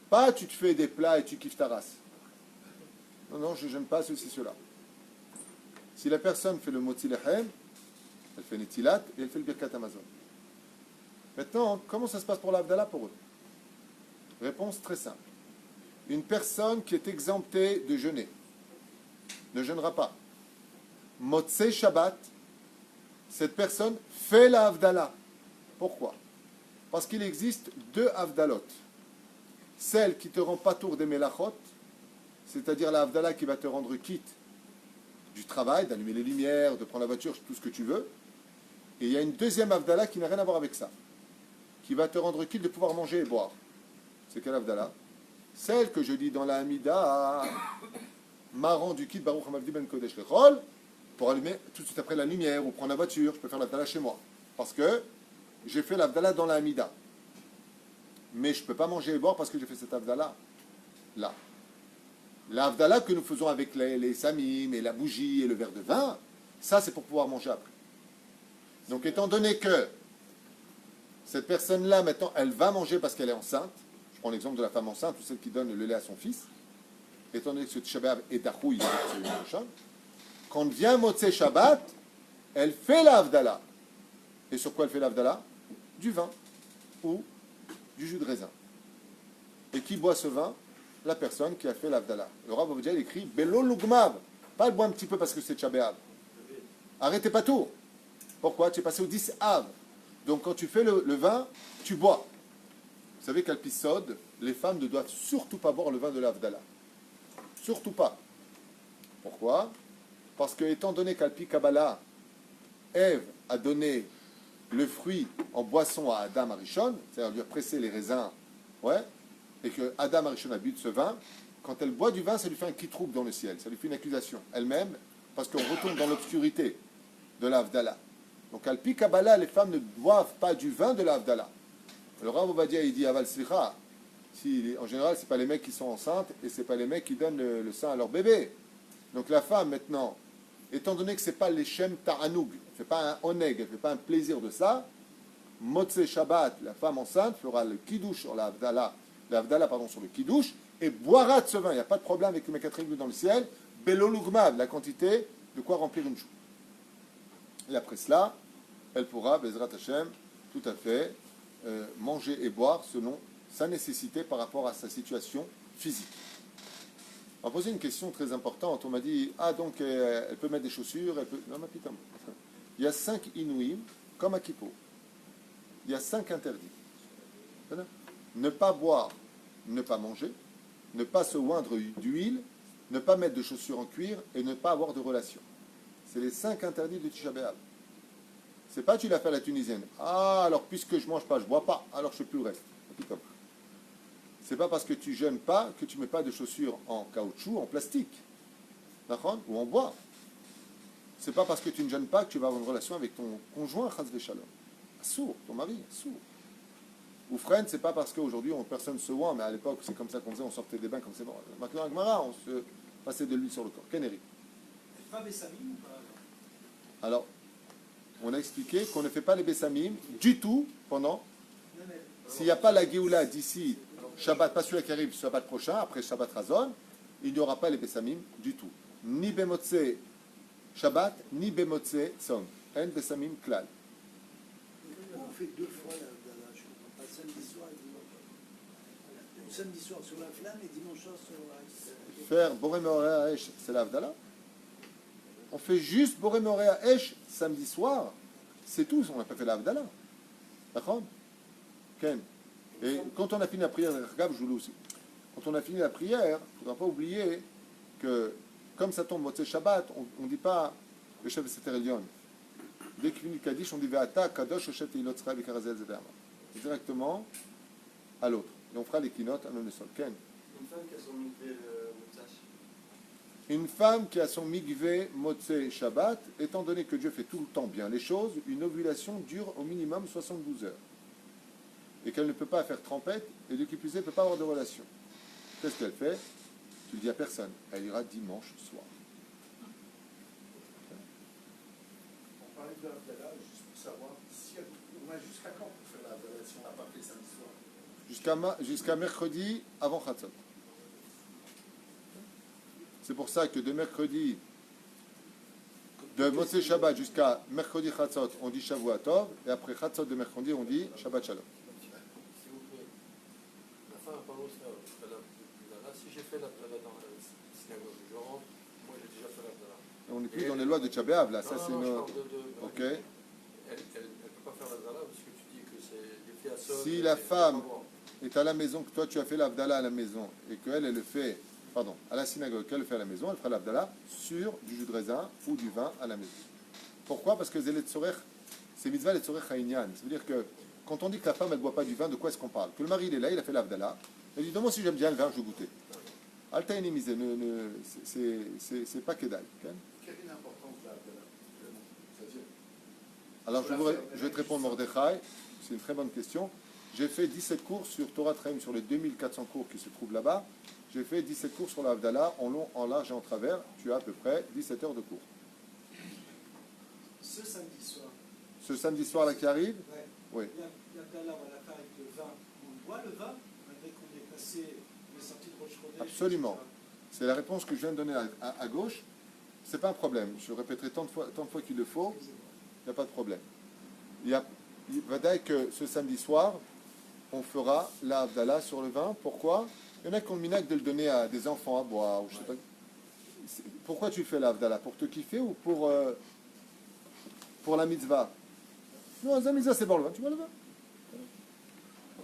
Pas tu te fais des plats et tu kiffes ta race. Non, je ne jeûne pas ceci, cela. Si la personne fait le motzi lechem, elle fait netilat et elle fait le birkat Amazon. Maintenant, comment ça se passe pour l'Havdalah pour eux? Réponse très simple. Une personne qui est exemptée de jeûner ne jeûnera pas. Motzei Shabbat, cette personne fait la Havdalah. Pourquoi? Parce qu'il existe 2 Havdalot. Celle qui te rend patour des melachot, c'est-à-dire la Havdalah qui va te rendre quitte du travail, d'allumer les lumières, de prendre la voiture, tout ce que tu veux. Et il y a une deuxième Havdalah qui n'a rien à voir avec ça, qui va te rendre quitte de pouvoir manger et boire. C'est quelle Havdalah? Celle que je dis dans la Hamida, m'a rendu quitte Baruch Hamavdi Ben Kodesh Lechol, pour allumer tout de suite après la lumière ou prendre la voiture, je peux faire l'Havdalah chez moi. Parce que j'ai fait l'Havdalah dans la Hamida. Mais je ne peux pas manger et boire parce que j'ai fait cette Havdalah là. La Havdalah que nous faisons avec les samim et la bougie et le verre de vin, ça c'est pour pouvoir manger après. Donc étant donné que cette personne-là, maintenant, elle va manger parce qu'elle est enceinte, je prends l'exemple de la femme enceinte ou celle qui donne le lait à son fils, étant donné que ce Tisha B'Av est dachouï, quand vient Motzei Shabbat, elle fait la Havdalah. Et sur quoi elle fait la Havdalah? Du vin ou du jus de raisin. Et qui boit ce vin? La personne qui a fait l'Havdalah. Le Rav Ovadia écrit Belo Lugmav. Pas le boire un petit peu parce que c'est Tisha B'Av. Arrêtez pas tout. Pourquoi? Tu es passé au 10 Av. Donc quand tu fais le vin, tu bois. Vous savez qu'à l'Pisod, les femmes ne doivent surtout pas boire le vin de l'Havdalah. Surtout pas. Pourquoi? Parce que étant donné qu'Alpi Kabbalah, Ève a donné le fruit en boisson à Adam Arishon, c'est-à-dire lui a pressé les raisins, ouais, et que Adam Arishon a bu de ce vin, quand elle boit du vin, ça lui fait un kitrouk dans le ciel, ça lui fait une accusation elle-même, parce qu'on retourne dans l'obscurité de l'Havdalah. Donc, Alpi Kabbalah, les femmes ne boivent pas du vin de l'Havdalah. Le Rav Ovadia, il dit Aval Slicha. En général, ce n'est pas les mecs qui sont enceintes et ce n'est pas les mecs qui donnent le sein à leur bébé. Donc, la femme, maintenant, étant donné que ce n'est pas les Shem Ta'anoug, elle ne fait pas un oneg, elle ne fait pas un plaisir de ça, Motzei Shabbat, la femme enceinte, fera le kiddush sur l'Havdalah, sur le kiddush, et boira de ce vin. Il n'y a pas de problème avec mes 4 dans le ciel. Belo Lugmav, la quantité de quoi remplir une joue. Et après cela, elle pourra, Bezrat Hashem, tout à fait, manger et boire selon sa nécessité par rapport à sa situation physique. On m'a posé une question très importante. On m'a dit, donc elle peut mettre des chaussures, elle peut... Non, ma putain. Il y a 5 inouïs, comme à Kippo. Il y a 5 interdits. Ne pas boire, ne pas manger, ne pas se oindre d'huile, ne pas mettre de chaussures en cuir et ne pas avoir de relations. C'est les 5 interdits de Tisha B'Av. C'est pas tu l'as fait à la tunisienne. Alors puisque je mange pas, je bois pas, alors je fais plus le reste. C'est pas parce que tu jeûnes pas que tu mets pas de chaussures en caoutchouc, en plastique, d'accord, ou en bois. c'est pas parce que tu ne jeûnes pas que tu vas avoir une relation avec ton conjoint, chas v'shalom. Assour, ton mari, assour. Ou freine, c'est pas parce qu'aujourd'hui personne se voit, mais à l'époque c'est comme ça qu'on faisait, on sortait des bains comme c'est bon. Maintenant à Gemara, on se passait de l'huile sur le corps. Keneri. Pas Bessamim ou pas? Alors, on a expliqué qu'on ne fait pas les bessamim du tout pendant. S'il n'y a pas la Géoula d'ici Shabbat, pas celui qui arrive Shabbat prochain, après Shabbat Razon, il n'y aura pas les bessamim du tout. Ni Bemotse Shabbat, ni Bemotse Tzom. En bessamim klal. On fait 2 fois l'Havdalah, je comprends pas, samedi soir et dimanche. Samedi soir sur la flamme et dimanche soir sur la... Faire Boré Meorea Esh, c'est l'Havdalah. On fait juste Boré Meorea Esh samedi soir, c'est tout, on n'a pas fait l'Havdalah. D'accord? Ken. Et quand on a fini la prière, regarde, je vous le aussi. Quand on a fini la prière, il ne faudra pas oublier que, comme ça tombe Motzei Shabbat, on ne dit pas le chef de Seter Elion. Dès qu'il finit le Kaddish, on dit Ve'ata, Kadosh, Hoshet, Teilot, Tzra, V'Karazel, Zedama. Directement à l'autre. Et on fera les keynotes à le sol. Ken. Une femme qui a son mikvé Moutzash. Une femme qui a son mikvé Motzei Shabbat, étant donné que Dieu fait tout le temps bien les choses, une ovulation dure au minimum 72 heures. Et qu'elle ne peut pas faire trempette, et de qui plus est, ne peut pas avoir de relation. Qu'est-ce qu'elle fait? Tu le dis à personne. Elle ira dimanche soir. On parlait de l'Havdalah, juste pour savoir, si on a jusqu'à quand pour faire l'Havdalah si on n'a pas fait samedi soir? Jusqu'à mercredi avant Chatzot. C'est pour ça que de mercredi, de Motzei Shabbat jusqu'à mercredi Chatzot, on dit Shavua Tov, et après Chatzot de mercredi, on dit Shabbat Shalom. S'il vous plaît. La femme a parlé là. Si j'ai fait l'Havdalah dans la synagogue, je rentre, moi j'ai déjà fait l'Havdalah. On n'est plus dans les lois de Tchabéav, là. Non, Ça, non, c'est non, une... je parle de... Ok. Elle ne peut pas faire l'Havdalah parce que tu dis que c'est des fiassos. Si la femme est à la maison, que toi tu as fait l'Havdalah à la maison, et qu'elle, elle le fait, pardon, à la synagogue, qu'elle le fait à la maison, elle fera l'Havdalah sur du jus de raisin ou du vin à la maison. Pourquoi? Parce que c'est mitzvah les tzorech ha'inyan. Ça veut dire que quand on dit que la femme, elle ne boit pas du vin, de quoi est-ce qu'on parle? Que le mari, il est là, il a fait l'Havdalah, il dit, non, moi si j'aime bien le vin, je vais goûter. Alta inimise, c'est pas kedal. Okay? Quelle est l'importance de l'Havdalah? C'est-à-dire, Alors je vais te répondre, Mordechai, c'est une très bonne question. J'ai fait 17 cours sur Torah Traim, sur les 2400 cours qui se trouvent là-bas. J'ai fait 17 cours sur la Havdalah, en long, en large et en travers. Tu as à peu près 17 heures de cours. Ce samedi soir, Ce samedi soir là qui arrive, ouais. oui. L'Havdalah, on va la faire avec le vin. On boit le vin, malgré qu'on ait passé les sorties de Rosh Chodesh. Absolument. etc. C'est la réponse que je viens de donner à gauche. C'est pas un problème. Je répéterai tant de fois qu'il le faut. Il n'y a pas de problème. Il va dire que ce samedi soir, on fera la Havdalah sur le vin. Pourquoi? Il y en a qui ont le minag de le donner à des enfants à boire, ou je sais pas. Pourquoi tu fais la Havdalah? Pour te kiffer ou pour la mitzvah? Non, la mitzvah c'est bon le vin, tu vois le vin.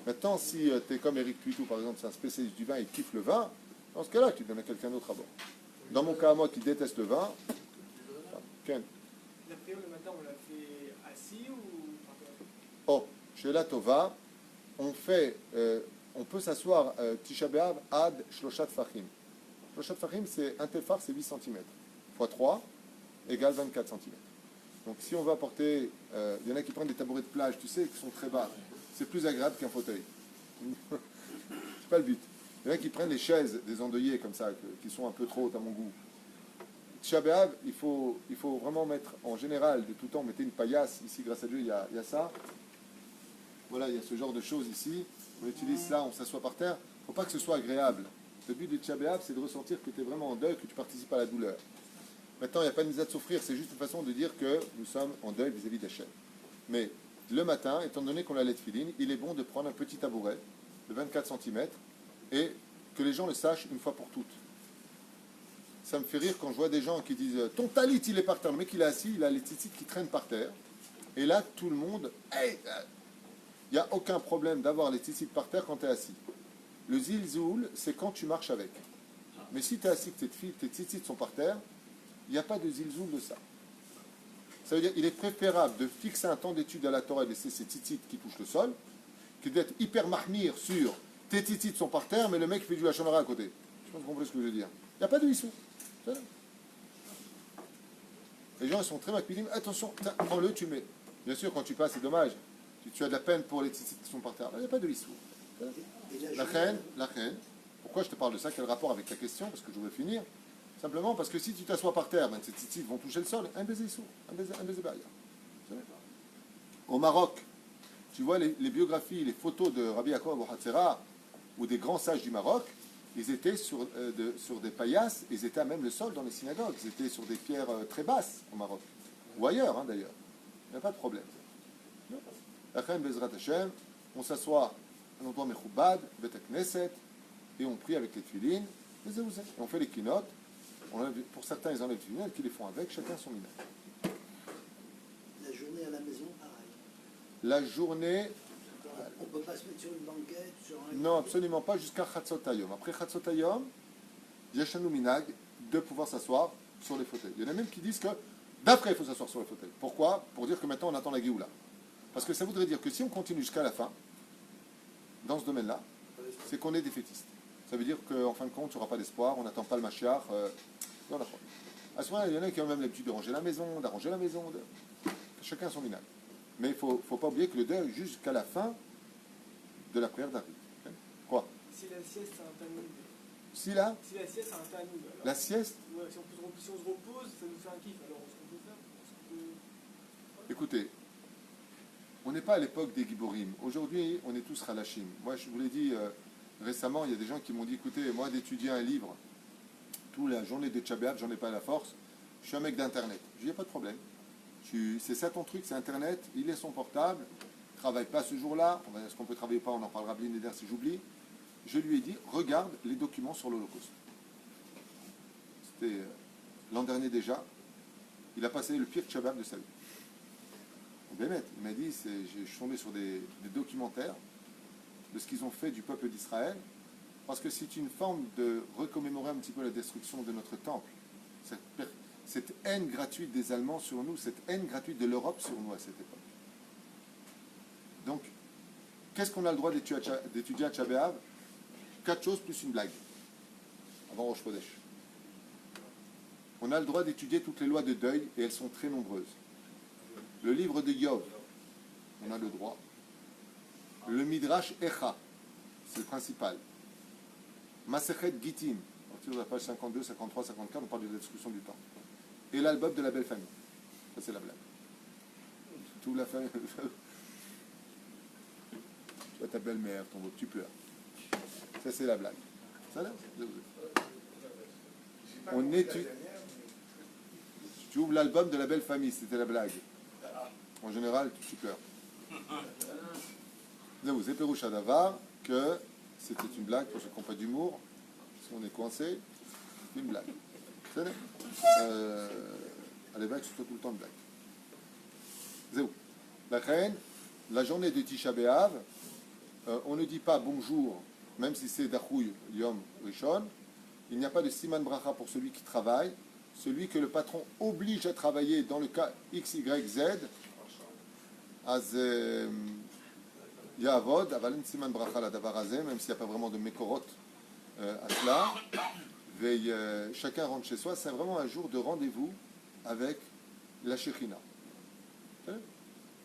Maintenant, si tu es comme Eric Puitou, par exemple, c'est un spécialiste du vin, il kiffe le vin, dans ce cas-là, tu donnes à quelqu'un d'autre à boire. Dans mon cas, à moi qui déteste le vin, Ken. La prière le matin, on l'a fait assis ou par terre? Oh, chez la Tova, on peut s'asseoir Tisha B'Av ad Shloshat Fachim. Shloshat Fachim, c'est un tefar, c'est 8 cm. X 3 égale 24 cm. Donc si on va porter, il y en a qui prennent des tabourets de plage, tu sais, qui sont très bas. C'est plus agréable qu'un fauteuil. C'est pas le but. Il y en a qui prennent les chaises des endeuillés comme ça, qui sont un peu trop hautes à mon goût. Tisha B'Av, il faut vraiment mettre, en général, de tout temps, mettez une paillasse. Ici, grâce à Dieu, il y a ça. Voilà, il y a ce genre de choses ici. On utilise ça, on s'assoit par terre. Il ne faut pas que ce soit agréable. Le but du Tisha B'Av, c'est de ressentir que tu es vraiment en deuil, que tu participes à la douleur. Maintenant, il n'y a pas de misère de souffrir, c'est juste une façon de dire que nous sommes en deuil vis-à-vis d'Hachem. Mais le matin, étant donné qu'on a les tefilines, il est bon de prendre un petit tabouret de 24 cm et que les gens le sachent une fois pour toutes. Ça me fait rire quand je vois des gens qui disent « Ton talit, il est par terre ». Le mec, il est assis, il a les tzitzit qui traînent par terre. Et là, tout le monde... Hey, il n'y a aucun problème d'avoir les tzitzit par terre quand tu es assis. Le zilzoul, c'est quand tu marches avec. Mais si tu es assis, que tes tzitzit sont par terre, il n'y a pas de zilzoul de ça. Ça veut dire qu'il est préférable de fixer un temps d'étude à la Torah et de laisser ces tzitzit qui touchent le sol, que d'être hyper mahmir sur tes tzitzit sont par terre, mais le mec fait du hachonara à côté. Je pense que vous comprenez ce que je veux dire. Il n'y a pas de issou. Les gens ils sont très maquidim. Attention, tiens, prends-le, tu le mets. Bien sûr, quand tu passes, c'est dommage. Tu as de la peine pour les tzitzit qui sont par terre. Il n'y a pas de issour. Et La reine. Pourquoi je te parle de ça? Quel rapport avec ta question? Parce que je voudrais finir. Simplement parce que si tu t'assois par terre, ben, ces tzitzit vont toucher le sol. Un baiser issour, un baiser barrière. Au Maroc, tu vois les biographies, les photos de Rabbi Yaakov Abu Hatzera ou des grands sages du Maroc, ils étaient sur des paillasses, ils étaient à même le sol dans les synagogues, ils étaient sur des pierres très basses au Maroc, ou ailleurs hein, d'ailleurs. Il n'y a pas de problème. Achem Bezrat Hashem, on s'assoit à un endroit Mechoubad, Bet Knesset, et on prie avec les tefilines, et on fait les kinotes. Pour certains, ils enlèvent les tefilines, qu'ils les font avec, chacun son minage. La journée à la maison, pareil. La journée. On ne peut pas se mettre sur une banquette, sur un... Non, absolument pas, jusqu'à Chatzot Hayom. Après Chatzot Hayom, Yashanu Minag, de pouvoir s'asseoir sur les fauteuils. Il y en a même qui disent que d'après, il faut s'asseoir sur les fauteuils. Pourquoi? Pour dire que maintenant, on attend la Géoula. Parce que ça voudrait dire que si on continue jusqu'à la fin, dans ce domaine-là, c'est qu'on est défaitiste. Ça veut dire qu'en fin de compte, il n'y aura pas d'espoir, on n'attend pas le Mashiach. Non, d'accord. À ce moment-là, il y en a qui ont même l'habitude de ranger la maison, d'arranger la maison. Chacun son minag. Mais il ne faut pas oublier que le deuil jusqu'à la fin de la prière d'Arri. Quoi? Si la sieste, c'est un tanoud. Si là, Si la sieste, c'est un tanoud. Alors, la sieste, ouais, si on se repose, ça nous fait un kiff. Alors, ce qu'on peut faire, est-ce qu'on peut... écoutez, on n'est pas à l'époque des Giborim. Aujourd'hui, on est tous Halachim. Moi, je vous l'ai dit récemment, il y a des gens qui m'ont dit, écoutez, moi, d'étudier un livre, toute la journée de Tchabéab, j'en ai pas la force. Je suis un mec d'Internet. Je dis, il n'y a pas de problème. C'est ça ton truc, c'est Internet, il est son portable, travaille pas ce jour-là, est-ce qu'on peut travailler pas, on en parlera bien d'ailleurs si j'oublie. Je lui ai dit, regarde les documents sur l'Holocauste. C'était l'an dernier déjà, il a passé le pire Shabbat de sa vie. Il m'a dit, je suis tombé sur des documentaires de ce qu'ils ont fait du peuple d'Israël, parce que c'est une forme de recommémorer un petit peu la destruction de notre temple. Cette haine gratuite des Allemands sur nous, cette haine gratuite de l'Europe sur nous à cette époque. Donc, qu'est-ce qu'on a le droit d'étudier à Tchabéav? 4 choses plus une blague, avant Rosh Chodesh. On a le droit d'étudier toutes les lois de deuil, et elles sont très nombreuses. Le livre de Yov, on a le droit. Le Midrash Echa, c'est le principal. Masechet Gittin, à partir de la page 52, 53, 54, on parle de la destruction du temps. Et l'album de la belle famille. Ça, c'est la blague. Toute la famille. Tu vois ta belle-mère, ton beau, tu pleures. Ça, c'est la blague. Ça, là, on étudie. Tu ouvres l'album de la belle famille, c'était la blague. En général, tu pleures. Vous avez Pérouche Davar que c'était une blague pour ceux qui n'ont pas d'humour. Si on est coincé, c'est une blague. Les blagues, c'est tout le temps de blague. C'est où? La reine, la journée de Tisha B'Av, on ne dit pas bonjour, même si c'est Dachouy Yom Rishon. Il n'y a pas de Siman Bracha pour celui qui travaille. Celui que le patron oblige à travailler dans le cas X, Y, Z, Az Yavod, Avalin Siman Bracha la Davar Azeh, même s'il n'y a pas vraiment de Mekorot à cela. Chacun rentre chez soi, c'est vraiment un jour de rendez-vous avec la Shekhinah.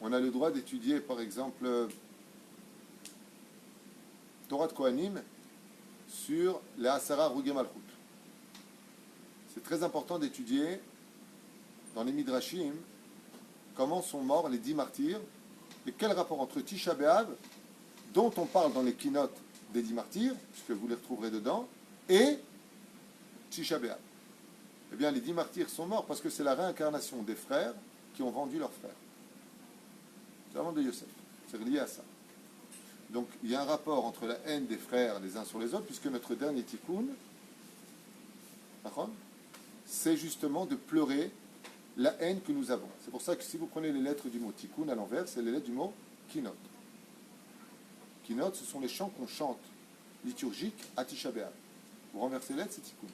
On a le droit d'étudier, par exemple, Torah de Kohanim sur les Asara Rugei Malchut. C'est très important d'étudier dans les Midrashim comment sont morts les 10 martyrs et quel rapport entre Tisha B'Av, dont on parle dans les keynotes des 10 martyrs, puisque vous les retrouverez dedans, et Tisha B'Av. Eh bien, les 10 martyrs sont morts parce que c'est la réincarnation des frères qui ont vendu leurs frères. C'est vraiment de Yosef. C'est lié à ça. Donc, il y a un rapport entre la haine des frères les uns sur les autres, puisque notre dernier tikkun, c'est justement de pleurer la haine que nous avons. C'est pour ça que si vous prenez les lettres du mot tikkun à l'envers, c'est les lettres du mot kinot. Kinot, ce sont les chants qu'on chante liturgiques à Tisha B'Av. Vous renversez les lettres, c'est tikkun.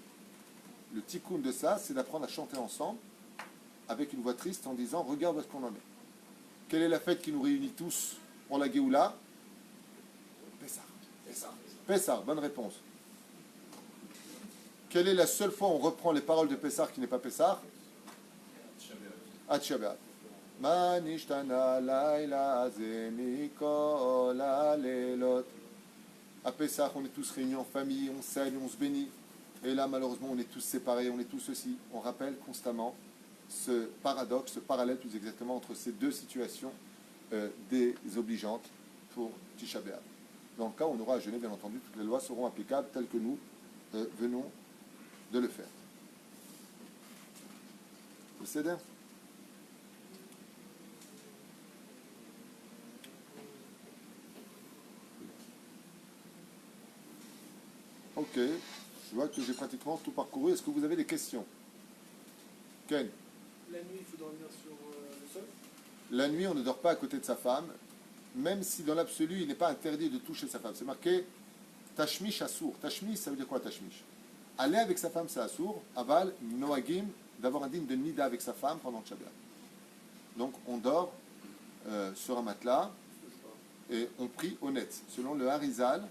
Le tikkun de ça, c'est d'apprendre à chanter ensemble avec une voix triste en disant « Regarde où est-ce qu'on en est ». Quelle est la fête qui nous réunit tous pour la Géoula? Pessah. Pessah, bonne réponse. Quelle est la seule fois où on reprend les paroles de Pessah qui n'est pas Pessah? à Tisha B'Av. Ma nishtana laila ze mikol halelot. À Pessah, on est tous réunis en famille, on s'aime, on se bénit. Et là, malheureusement, on est tous séparés, on est tous ceci. On rappelle constamment ce paradoxe, ce parallèle plus exactement entre ces deux situations désobligeantes pour Tisha B'Av. Dans le cas où on aura à jeûner, bien entendu, toutes les lois seront applicables telles que nous venons de le faire. Vous cédez ? Ok, je vois que j'ai pratiquement tout parcouru. Est-ce que vous avez des questions? Ken? La nuit, il faut dormir sur le sol. La nuit, on ne dort pas à côté de sa femme, même si dans l'absolu, il n'est pas interdit de toucher sa femme. C'est marqué Tashmish Assour. Tashmish, ça veut dire quoi Tashmish? Aller avec sa femme, c'est Assour. Aval, Noagim, d'avoir un digne de Nida avec sa femme pendant le Shabbat. Donc, on dort sur un matelas et on prie honnête. Selon le Harizal,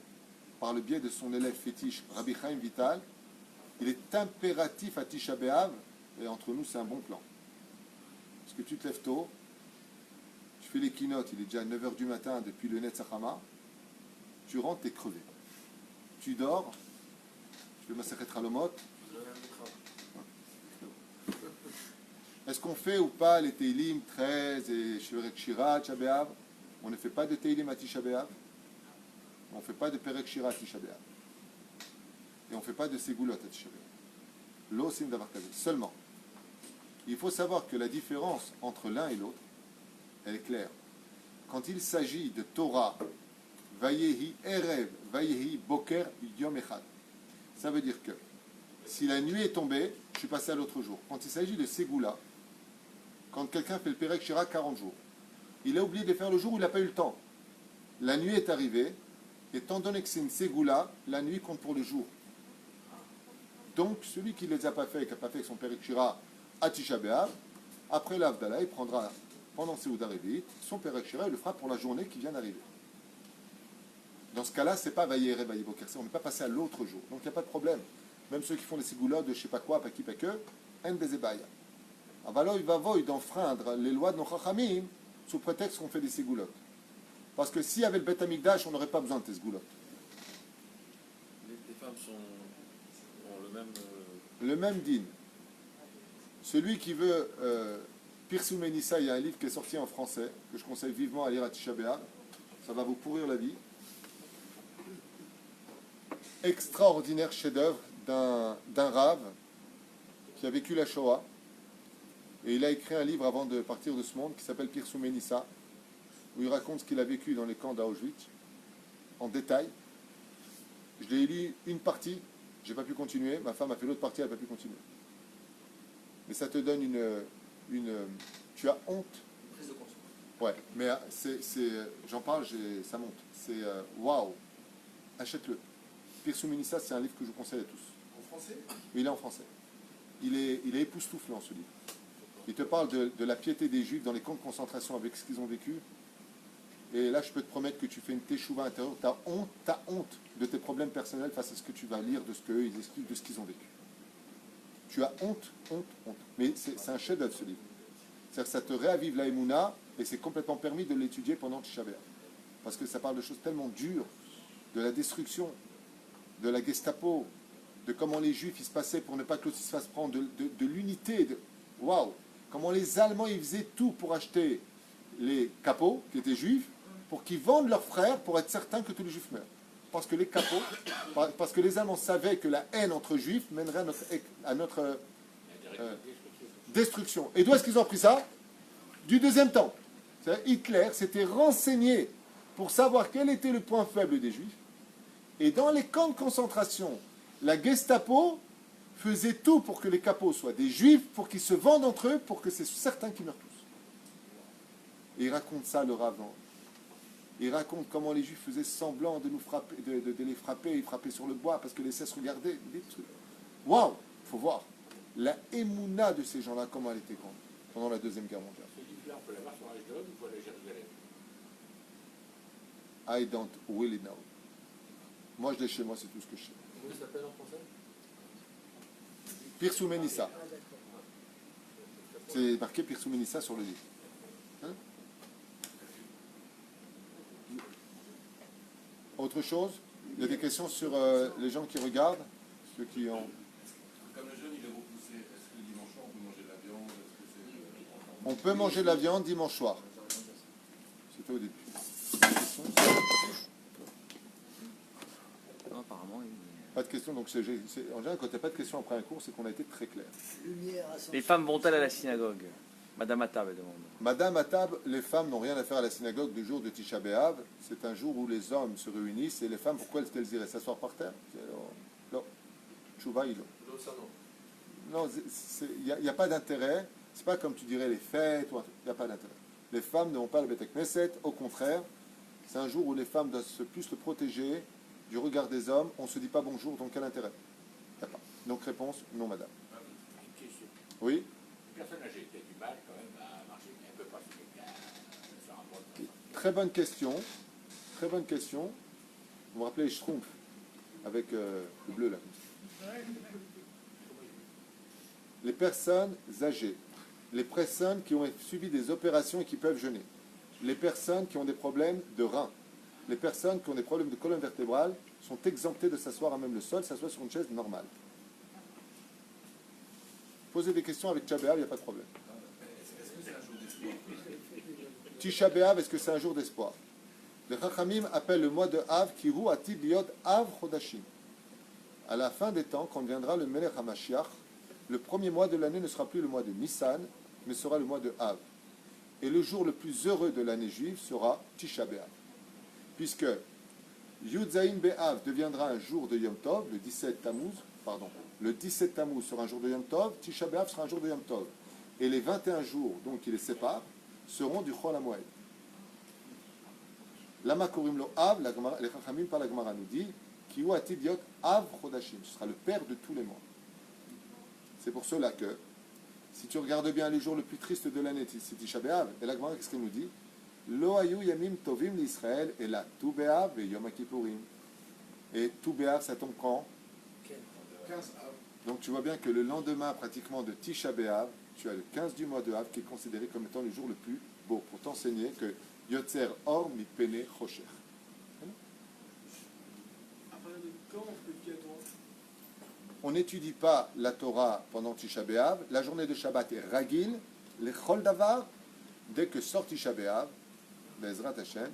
par le biais de son élève fétiche Rabbi Chaim Vital, il est impératif à Tisha B'Av, et entre nous c'est un bon plan. Parce que tu te lèves tôt, tu fais les keynotes, il est déjà 9h du matin depuis le Netzachama, tu rentres, tu es crevé. Tu dors, tu fais Masechet Halomot. Est-ce qu'on fait ou pas les Teilim 13 et Shverek Shira, Tisha B'Av? On ne fait pas de Teilim à Tisha B'Av. On ne fait pas de Perek Shira à Tisha B'Av. Et on ne fait pas de Segulot à Tisha B'Av. L'osim d'avar kavé. Seulement, il faut savoir que la différence entre l'un et l'autre, elle est claire. Quand il s'agit de Torah, Vayehi Erev, Vayehi Boker Yom Echad, ça veut dire que si la nuit est tombée, je suis passé à l'autre jour. Quand il s'agit de Segula, quand quelqu'un fait le Perek Shira 40 jours, il a oublié de faire le jour où il n'a pas eu le temps. La nuit est arrivée, étant donné que c'est une Segula, la nuit compte pour le jour. Donc, celui qui ne les a pas fait et qui n'a pas fait son Perek Shira à Tisha B'Av, après l'Avdallah, il prendra pendant Seuda Revit son Perek Shira et le fera pour la journée qui vient d'arriver. Dans ce cas-là, ce n'est pas Vayere Vayi Boker, on n'est pas passé à l'autre jour. Donc, il n'y a pas de problème. Même ceux qui font les Segula de je ne sais pas quoi, pas qui, pas que, En Bezebaya. Avalo, il va voyer d'enfreindre les lois de nos Chachamim sous prétexte qu'on fait des Segulot. Parce que s'il y avait le Beth Amikdash, on n'aurait pas besoin de tes Segulot. Les femmes ont le même... Le même din. Celui qui veut Pirsou Menissa, il y a un livre qui est sorti en français, que je conseille vivement à lire à Tisha B'Av. Ça va vous pourrir la vie. Extraordinaire chef-d'œuvre d'un rave qui a vécu la Shoah. Et il a écrit un livre avant de partir de ce monde qui s'appelle Pirsou Menissa, où il raconte ce qu'il a vécu dans les camps d'Auschwitz, en détail. Je l'ai lu une partie, j'ai pas pu continuer, ma femme a fait l'autre partie, elle n'a pas pu continuer. Mais ça te donne une tu as honte. Prise de conscience. Ouais, mais j'en parle, ça monte. C'est waouh, achète-le. Pirsou Menissa, c'est un livre que je vous conseille à tous. En français? Oui, il est en français. Il est époustouflant, ce livre. Il te parle de la piété des Juifs dans les camps de concentration avec ce qu'ils ont vécu. Et là, je peux te promettre que tu fais une teshuva intérieure. Tu as honte de tes problèmes personnels face à ce que tu vas lire, de ce qu'eux, ils expliquent, de ce qu'ils ont vécu. Tu as honte. Mais c'est un chef-d'œuvre, ce livre. C'est-à-dire que ça te réavive la Emouna, et c'est complètement permis de l'étudier pendant Tisha B'Av. Parce que ça parle de choses tellement dures, de la destruction, de la Gestapo, de comment les Juifs, ils se passaient pour ne pas que l'autre se fasse prendre, de l'unité. Waouh! Comment les Allemands, ils faisaient tout pour acheter les capots, qui étaient juifs, pour qu'ils vendent leurs frères pour être certains que tous les juifs meurent. Parce que les capots, parce que les Allemands savaient que la haine entre juifs mènerait à notre destruction. Et d'où est-ce qu'ils ont pris ça? Du deuxième temple. Hitler s'était renseigné pour savoir quel était le point faible des juifs. Et dans les camps de concentration, la Gestapo faisait tout pour que les capots soient des juifs, pour qu'ils se vendent entre eux, pour que c'est certain qu'ils meurent tous. Et il raconte ça, le Rav. Il raconte comment les Juifs faisaient semblant de nous frapper, de les frapper, ils frappaient sur le bois parce que les cesses regardaient. Des trucs. Waouh! Il faut voir. La émouna de ces gens-là, comment elle était grande pendant la Deuxième Guerre mondiale. Ce livre-là, on peut l'avoir sur Ashdod ou il faut aller à Jérusalem? I don't really know. Moi, je l'ai chez moi, c'est tout ce que je sais. Comment il s'appelle en français? Pirsou Menissa. Ah, d'accord. C'est marqué Pirsum Nissa sur le livre. Hein? Autre chose? Il y a des questions sur les gens qui regardent, ceux qui ont... Comme le jeûne, il est repoussé, est-ce que le dimanche soir, on peut manger de la viande? Est-ce que c'est... On peut manger de la viande dimanche soir. C'était au début. Non, apparemment, Pas de questions, donc en général, quand il n'y a pas de questions après un cours, c'est qu'on a été très clair. Lumière à les femmes vont-elles à la synagogue? Madame Attab demande. Madame Attab, les femmes n'ont rien à faire à la synagogue du jour de Tisha B'Av. C'est un jour où les hommes se réunissent et les femmes, pourquoi est-ce qu'elles iraient s'asseoir par terre? Non. Tchouva, il Donc ça, non. Non, il n'y a pas d'intérêt. C'est pas comme tu dirais les fêtes, il n'y a pas d'intérêt. Les femmes ne vont pas à la Beth Knesset, au contraire, c'est un jour où les femmes doivent plus se protéger du regard des hommes. On ne se dit pas bonjour, donc quel intérêt? Il n'y a pas. Donc réponse, non madame. Une question. Oui? Une personne âgée qui a du mal quand même à marcher, mais elle ne peut pas faire un bon. Très bonne question. Très bonne question. Vous me rappelez les Schtroumpfs avec le bleu là. Les personnes âgées, les personnes qui ont subi des opérations et qui peuvent jeûner, les personnes qui ont des problèmes de reins, les personnes qui ont des problèmes de colonne vertébrale sont exemptées de s'asseoir à même le sol, s'asseoir sur une chaise normale. Posez des questions avec Tisha B'Av, il n'y a pas de problème. Est-ce que c'est un jour d'espoir? Tisha B'Av, est-ce que c'est un jour d'espoir? Les Chachamim appellent le mois de Av, Kiru Atid Liot Av Chodashim. À la fin des temps, quand viendra le Melech HaMashiach, le premier mois de l'année ne sera plus le mois de Nissan, mais sera le mois de Av. Et le jour le plus heureux de l'année juive sera Tisha B'Av. Puisque Yud Zayin B'Av deviendra un jour de Yom Tov, le 17 Tammuz sera un jour de Yom Tov, Tisha B'Av sera un jour de Yom Tov. Et les 21 jours donc qui les séparent seront du Chol HaMoed. Lama Korim Lo Av, les Chachamim par la Gemara nous dit, Ki hu atid liot Av Chodashim, ce sera le père de tous les mois. C'est pour cela que, si tu regardes bien les jours le plus tristes de l'année, c'est Tisha B'Av. Et la Gemara, qu'est-ce qu'elle nous dit? Lo hayu yamim tovim l'Israël et la Tu B'Av et Yom Kippourim. Et Tu B'Av, ça tombe quand? 15 av. Donc tu vois bien que le lendemain pratiquement de Tisha B'Av, tu as le 15 du mois de Av qui est considéré comme étant le jour le plus beau pour t'enseigner que Yotzer Or Mitpene Chosher. À partir de quand on peut étudier la Torah? On n'étudie pas la Torah pendant Tisha B'Av. La journée de Shabbat est Ragil, les Chol Davar. Dès que sort Tisha B'Av, Bezrat Hashem,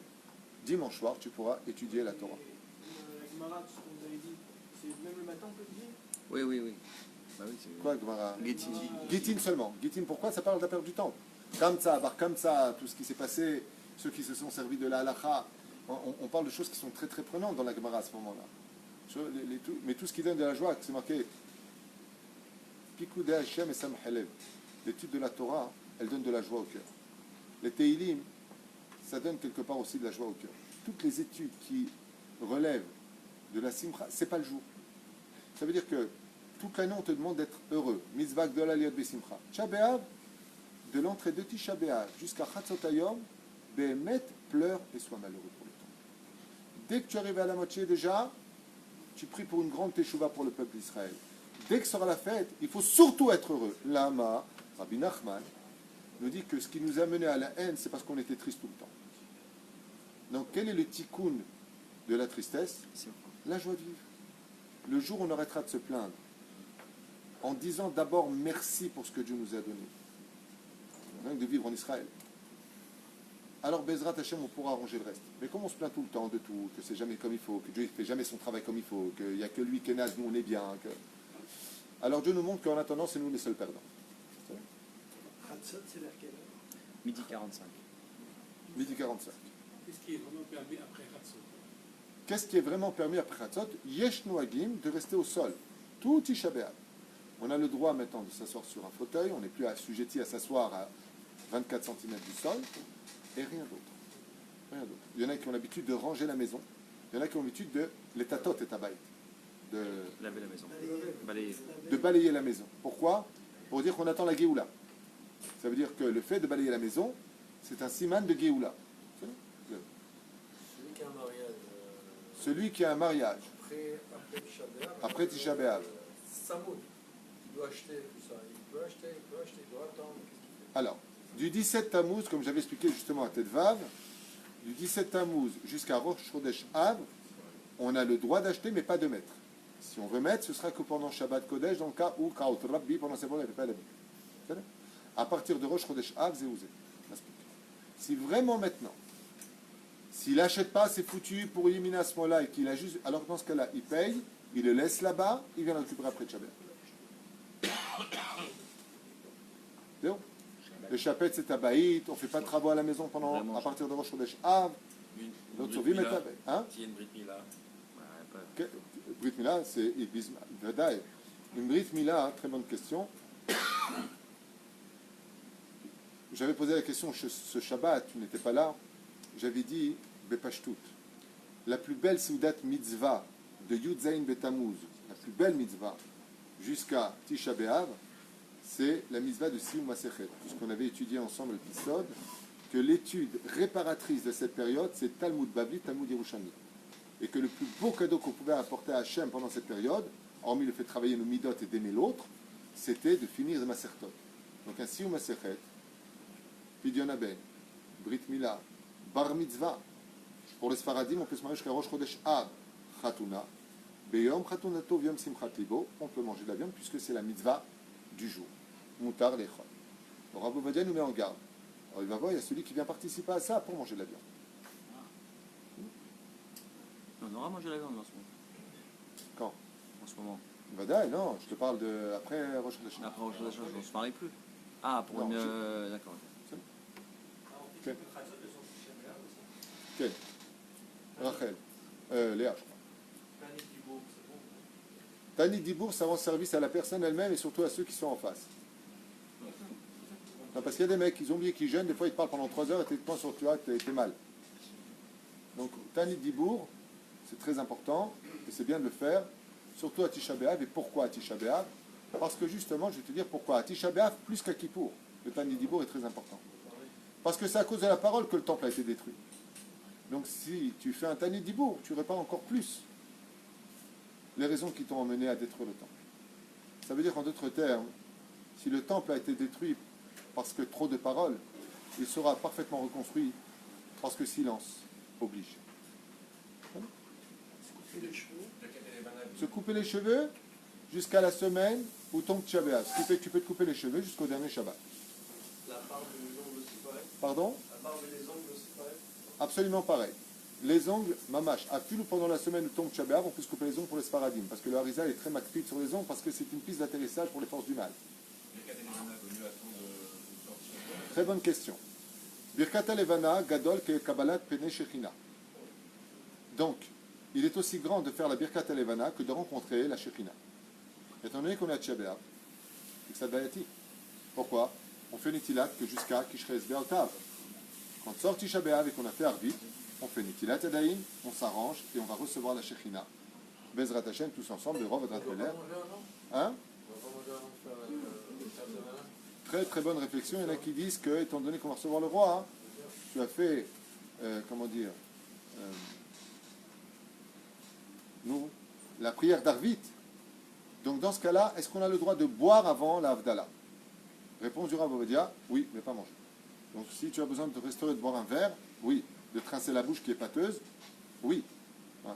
dimanche soir, tu pourras étudier la Torah. La Gemara, tout ce qu'on vous avait dit, c'est même le matin on peut étudier? Oui, oui, oui. Bah oui, c'est... Quoi, Gemara? Gittin. Gittin seulement. Gittin, pourquoi? Ça parle de la perte du temps. Kamsa, Bar Kamsa, tout ce qui s'est passé, ceux qui se sont servis de la halacha, on parle de choses qui sont très très prenantes dans la Gemara à ce moment-là. Mais tout ce qui donne de la joie, c'est marqué Pikoudé Hashem et Samhelev. L'étude de la Torah, elle donne de la joie au cœur. Les Teilim, ça donne quelque part aussi de la joie au cœur. Toutes les études qui relèvent de la Simcha, c'est pas le jour. Ça veut dire que toute l'année, on te demande d'être heureux. Mitzvah Gdola Liot Besimcha. Tisha B'Av, de l'entrée de Tisha B'Av jusqu'à Chatzot Hayom, Behemet pleure et sois malheureux pour le temps. Dès que tu arrives à la moitié déjà, tu pries pour une grande teshuva pour le peuple d'Israël. Dès que sera la fête, il faut surtout être heureux. Lama, Rabbi Nachman, nous dit que ce qui nous a mené à la haine, c'est parce qu'on était triste tout le temps. Donc quel est le tikkun de la tristesse? La joie de vivre. Le jour où on arrêtera de se plaindre, en disant d'abord merci pour ce que Dieu nous a donné, rien que de vivre en Israël, alors Bezrat Hashem, on pourra arranger le reste. Mais comme on se plaint tout le temps de tout, que c'est jamais comme il faut, que Dieu ne fait jamais son travail comme il faut, qu'il n'y a que lui qui est naze, nous on est bien, alors Dieu nous montre qu'en attendant, c'est nous les seuls perdants. Hatzot, c'est vers quelle heure? Midi 45. Midi 45. Qu'est-ce qui est vraiment permis après Hatzot? Qu'est-ce qui est vraiment permis après Hatzot? Yesh Noagim, de rester au sol. Tout Tisha B'Av. On a le droit maintenant de s'asseoir sur un fauteuil, on n'est plus assujetti à s'asseoir à 24 cm du sol, et rien d'autre. Rien d'autre. Il y en a qui ont l'habitude de ranger la maison, il y en a qui ont l'habitude de l'étatot et tabaït, de Laver la maison. Balayer. balayer la maison. Pourquoi? Pour dire qu'on attend la Géoula. Ça veut dire que le fait de balayer la maison, c'est un siman de Géoula. Celui qui a un mariage. Celui qui a un mariage, Après Tisha B'Av. après Tisha B'Av, Samoud, il doit acheter tout ça. Il peut acheter, il doit attendre. Qu'est-ce Alors, du 17 Tammuz, comme j'avais expliqué justement à Tetvav, du 17 Tammuz jusqu'à Rosh Chodesh Av, on a le droit d'acheter, mais pas de mettre. Si on veut mettre, ce sera que pendant Shabbat Kodesh, dans le cas où Kaot Rabbi, pendant ces moments, il n'y avait pas la Bible. À partir de Rosh Chodesh Av, Zéouzé. Si vraiment maintenant, s'il n'achète pas, c'est foutu pour Yimina ce moment-là, et qu'il a juste. Alors dans ce cas-là, il paye, il le laisse là-bas, il vient le récupérer après Shabbat. C'est bon. Le chapet, c'est tabaït, on ne fait pas de travaux à la maison pendant, Vraiment, à partir de Rosh Chodesh Av. L'autre survie, mais hein? S'il y a une Brit Mila. Brit Mila, c'est Vadaï. Une Brit Mila, très bonne question. J'avais posé la question ce Shabbat, tu n'étais pas là. J'avais dit, Bepashtut, la plus belle Seudat Mitzvah de Yud Zayin Betamuz, la plus belle mitzvah jusqu'à Tisha B'Av, c'est la mitzvah de Siyum Masechet, puisqu'on avait étudié ensemble le Tisod, que l'étude réparatrice de cette période, c'est Talmud Bavli, Talmud Yerushalmi. Et que le plus beau cadeau qu'on pouvait apporter à Hachem pendant cette période, hormis le fait de travailler nos midot et d'aimer l'autre, c'était de finir les Masertot. Donc un Siyum Masechet, Pidyon Aben, Brit Mila, Bar Mitzvah. Pour les Sfaradim, on peut se marier jusqu'à Rosh Chodesh Av, Chatuna. Beyom Chatunato Yom Simchat Libo, on peut manger de la viande puisque c'est la mitzvah du jour. Moutar Lechol. Alors Rabbi Ovadia nous met en garde. Alors il va voir, il y a celui qui vient participer à ça pour manger de la viande. On aura mangé la viande en ce moment. Quand? En ce moment. Vadaï, non, je te parle de après Rosh Chodesh. Après, on ne se marie plus. Ah, pour Non, une. D'accord. Ok. Ok. Rachel. Léa, je crois. Tani Dibour, ça rend service à la personne elle-même et surtout à ceux qui sont en face. Non, parce qu'il y a des mecs, ils ont oublié qu'ils jeûnent, des fois ils te parlent pendant 3 heures et tu te penses sur toi, t'es mal. Donc Tani Dibour, c'est très important et c'est bien de le faire, surtout à Tisha B'Av. Et pourquoi à Tisha B'Av? Parce que justement, je vais te dire pourquoi. À Tisha B'Av, plus qu'à Kippour, le Tani Dibour est très important. Parce que c'est à cause de la parole que le temple a été détruit. Donc si tu fais un Tani Dibour, tu répares encore plus les raisons qui t'ont emmené à détruire le temple. Ça veut dire qu'en d'autres termes, si le temple a été détruit parce que trop de paroles, il sera parfaitement reconstruit parce que silence oblige. Se couper les cheveux jusqu'à la semaine où tombe Tisha B'Av. Ce qui fait que tu peux te couper les cheveux jusqu'au dernier Shabbat. La barbe et les ongles aussi pareil. Pardon? La barbe et les ongles aussi pareil. Absolument pareil. Les ongles, mamash, à plus pendant la semaine où tombe Tisha B'Av, on peut se couper les ongles pour les Sfaradim, parce que le Harizal est très macpide sur les ongles, parce que c'est une piste d'atterrissage pour les forces du mal. Très bonne question. Birkat Levana, Gadol, ke Kabbalat, Pene Shechina. Donc, il est aussi grand de faire la Birkat Levana que de rencontrer la Shechina. Étant donné qu'on est à Tisha B'Av, c'est que ça va être. Pourquoi? On fait Nitilat que jusqu'à Kishrez Be'altav. Quand on sort Tisha B'Av et qu'on a fait Arvit, on fait Nitilat Yadayim, on s'arrange et on va recevoir la Shechina. Bezrat Hashem, tous ensemble, de Rov Adrat Meler. Hein? Très très bonne réflexion. Il y en a qui disent que, étant donné qu'on va recevoir le roi, hein, tu as fait, nous, la prière d'Arvit. Donc dans ce cas-là, est-ce qu'on a le droit de boire avant la Havdalah? Réponse du Rav Ovadia, oui, mais pas manger. Donc si tu as besoin de te restaurer, de boire un verre, oui. De trincer la bouche qui est pâteuse, oui. Ouais.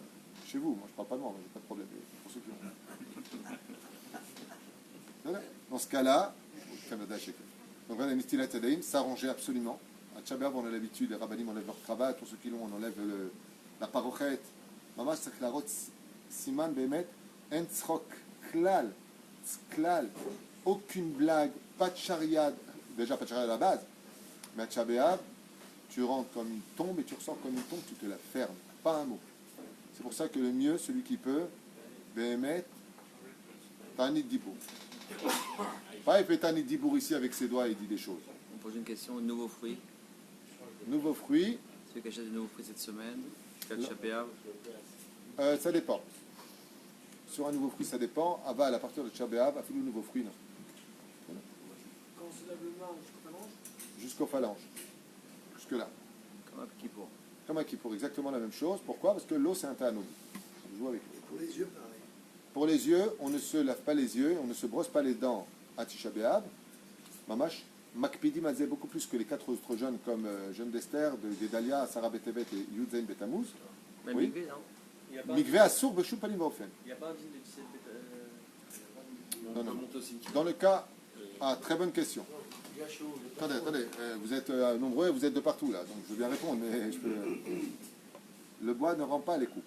Chez vous, moi je parle pas de moi, j'ai pas de problème. Pour ceux qui ont. Voilà. Dans ce cas-là, au Canada, chez vous. Donc voilà, Nistilat Yadayim, s'arranger absolument. À Tisha B'Av, on a l'habitude, les rabbinim enlèvent leur cravate, pour ceux qui l'ont, on enlève la parochette. Maman, c'est que la rote siman bemet, en tzrok, klal, klal, aucune blague, pas de chariade, déjà pas de chariade à la base, mais à Tisha B'Av, tu rentres comme une tombe et tu ressors comme une tombe, tu te la fermes, pas un mot. C'est pour ça que le mieux, celui qui peut, bemet, Tanit Dibour. Pas il fait Tanit Dibour ici avec ses doigts et il dit des choses. On pose une question, nouveau fruit. Nouveau fruit. Celui qui achète des nouveaux fruits cette semaine, jusqu'à Tisha B'Av. Ça dépend. Sur un nouveau fruit, ça dépend. Aval, à partir de Tisha B'Av, a fait le nouveau fruit, non. Voilà. Quand on se lave le main Jusqu'aux jusqu'au phalange, phalanges. Jusque-là. Comme un Kippour. Comme un Kippour, exactement la même chose. Pourquoi? Parce que l'eau, c'est un ta'anoug. On joue avec l'eau. Pour les yeux, pareil. Pour les yeux, on ne se lave pas les yeux, on ne se brosse pas les dents à Tisha B'Av. Mamash, Makpidim Azé beaucoup plus que les 4 autres jeunes comme Jeune d'Esther, Gedalia, Sarah Betevet et Yudzain Betamuz. Même Oui. Migvé, non Il n'y a pas Mikvé Assour Beshou Palim Vaofen. il y a pas un digne de 17 On Non, peut non. monter aussi une petite- Dans le cas. Ah, très bonne question. Gâchot, Attendez, vous êtes nombreux, vous êtes de partout là, donc je veux bien répondre, mais je peux. Le bois ne rend pas les coups.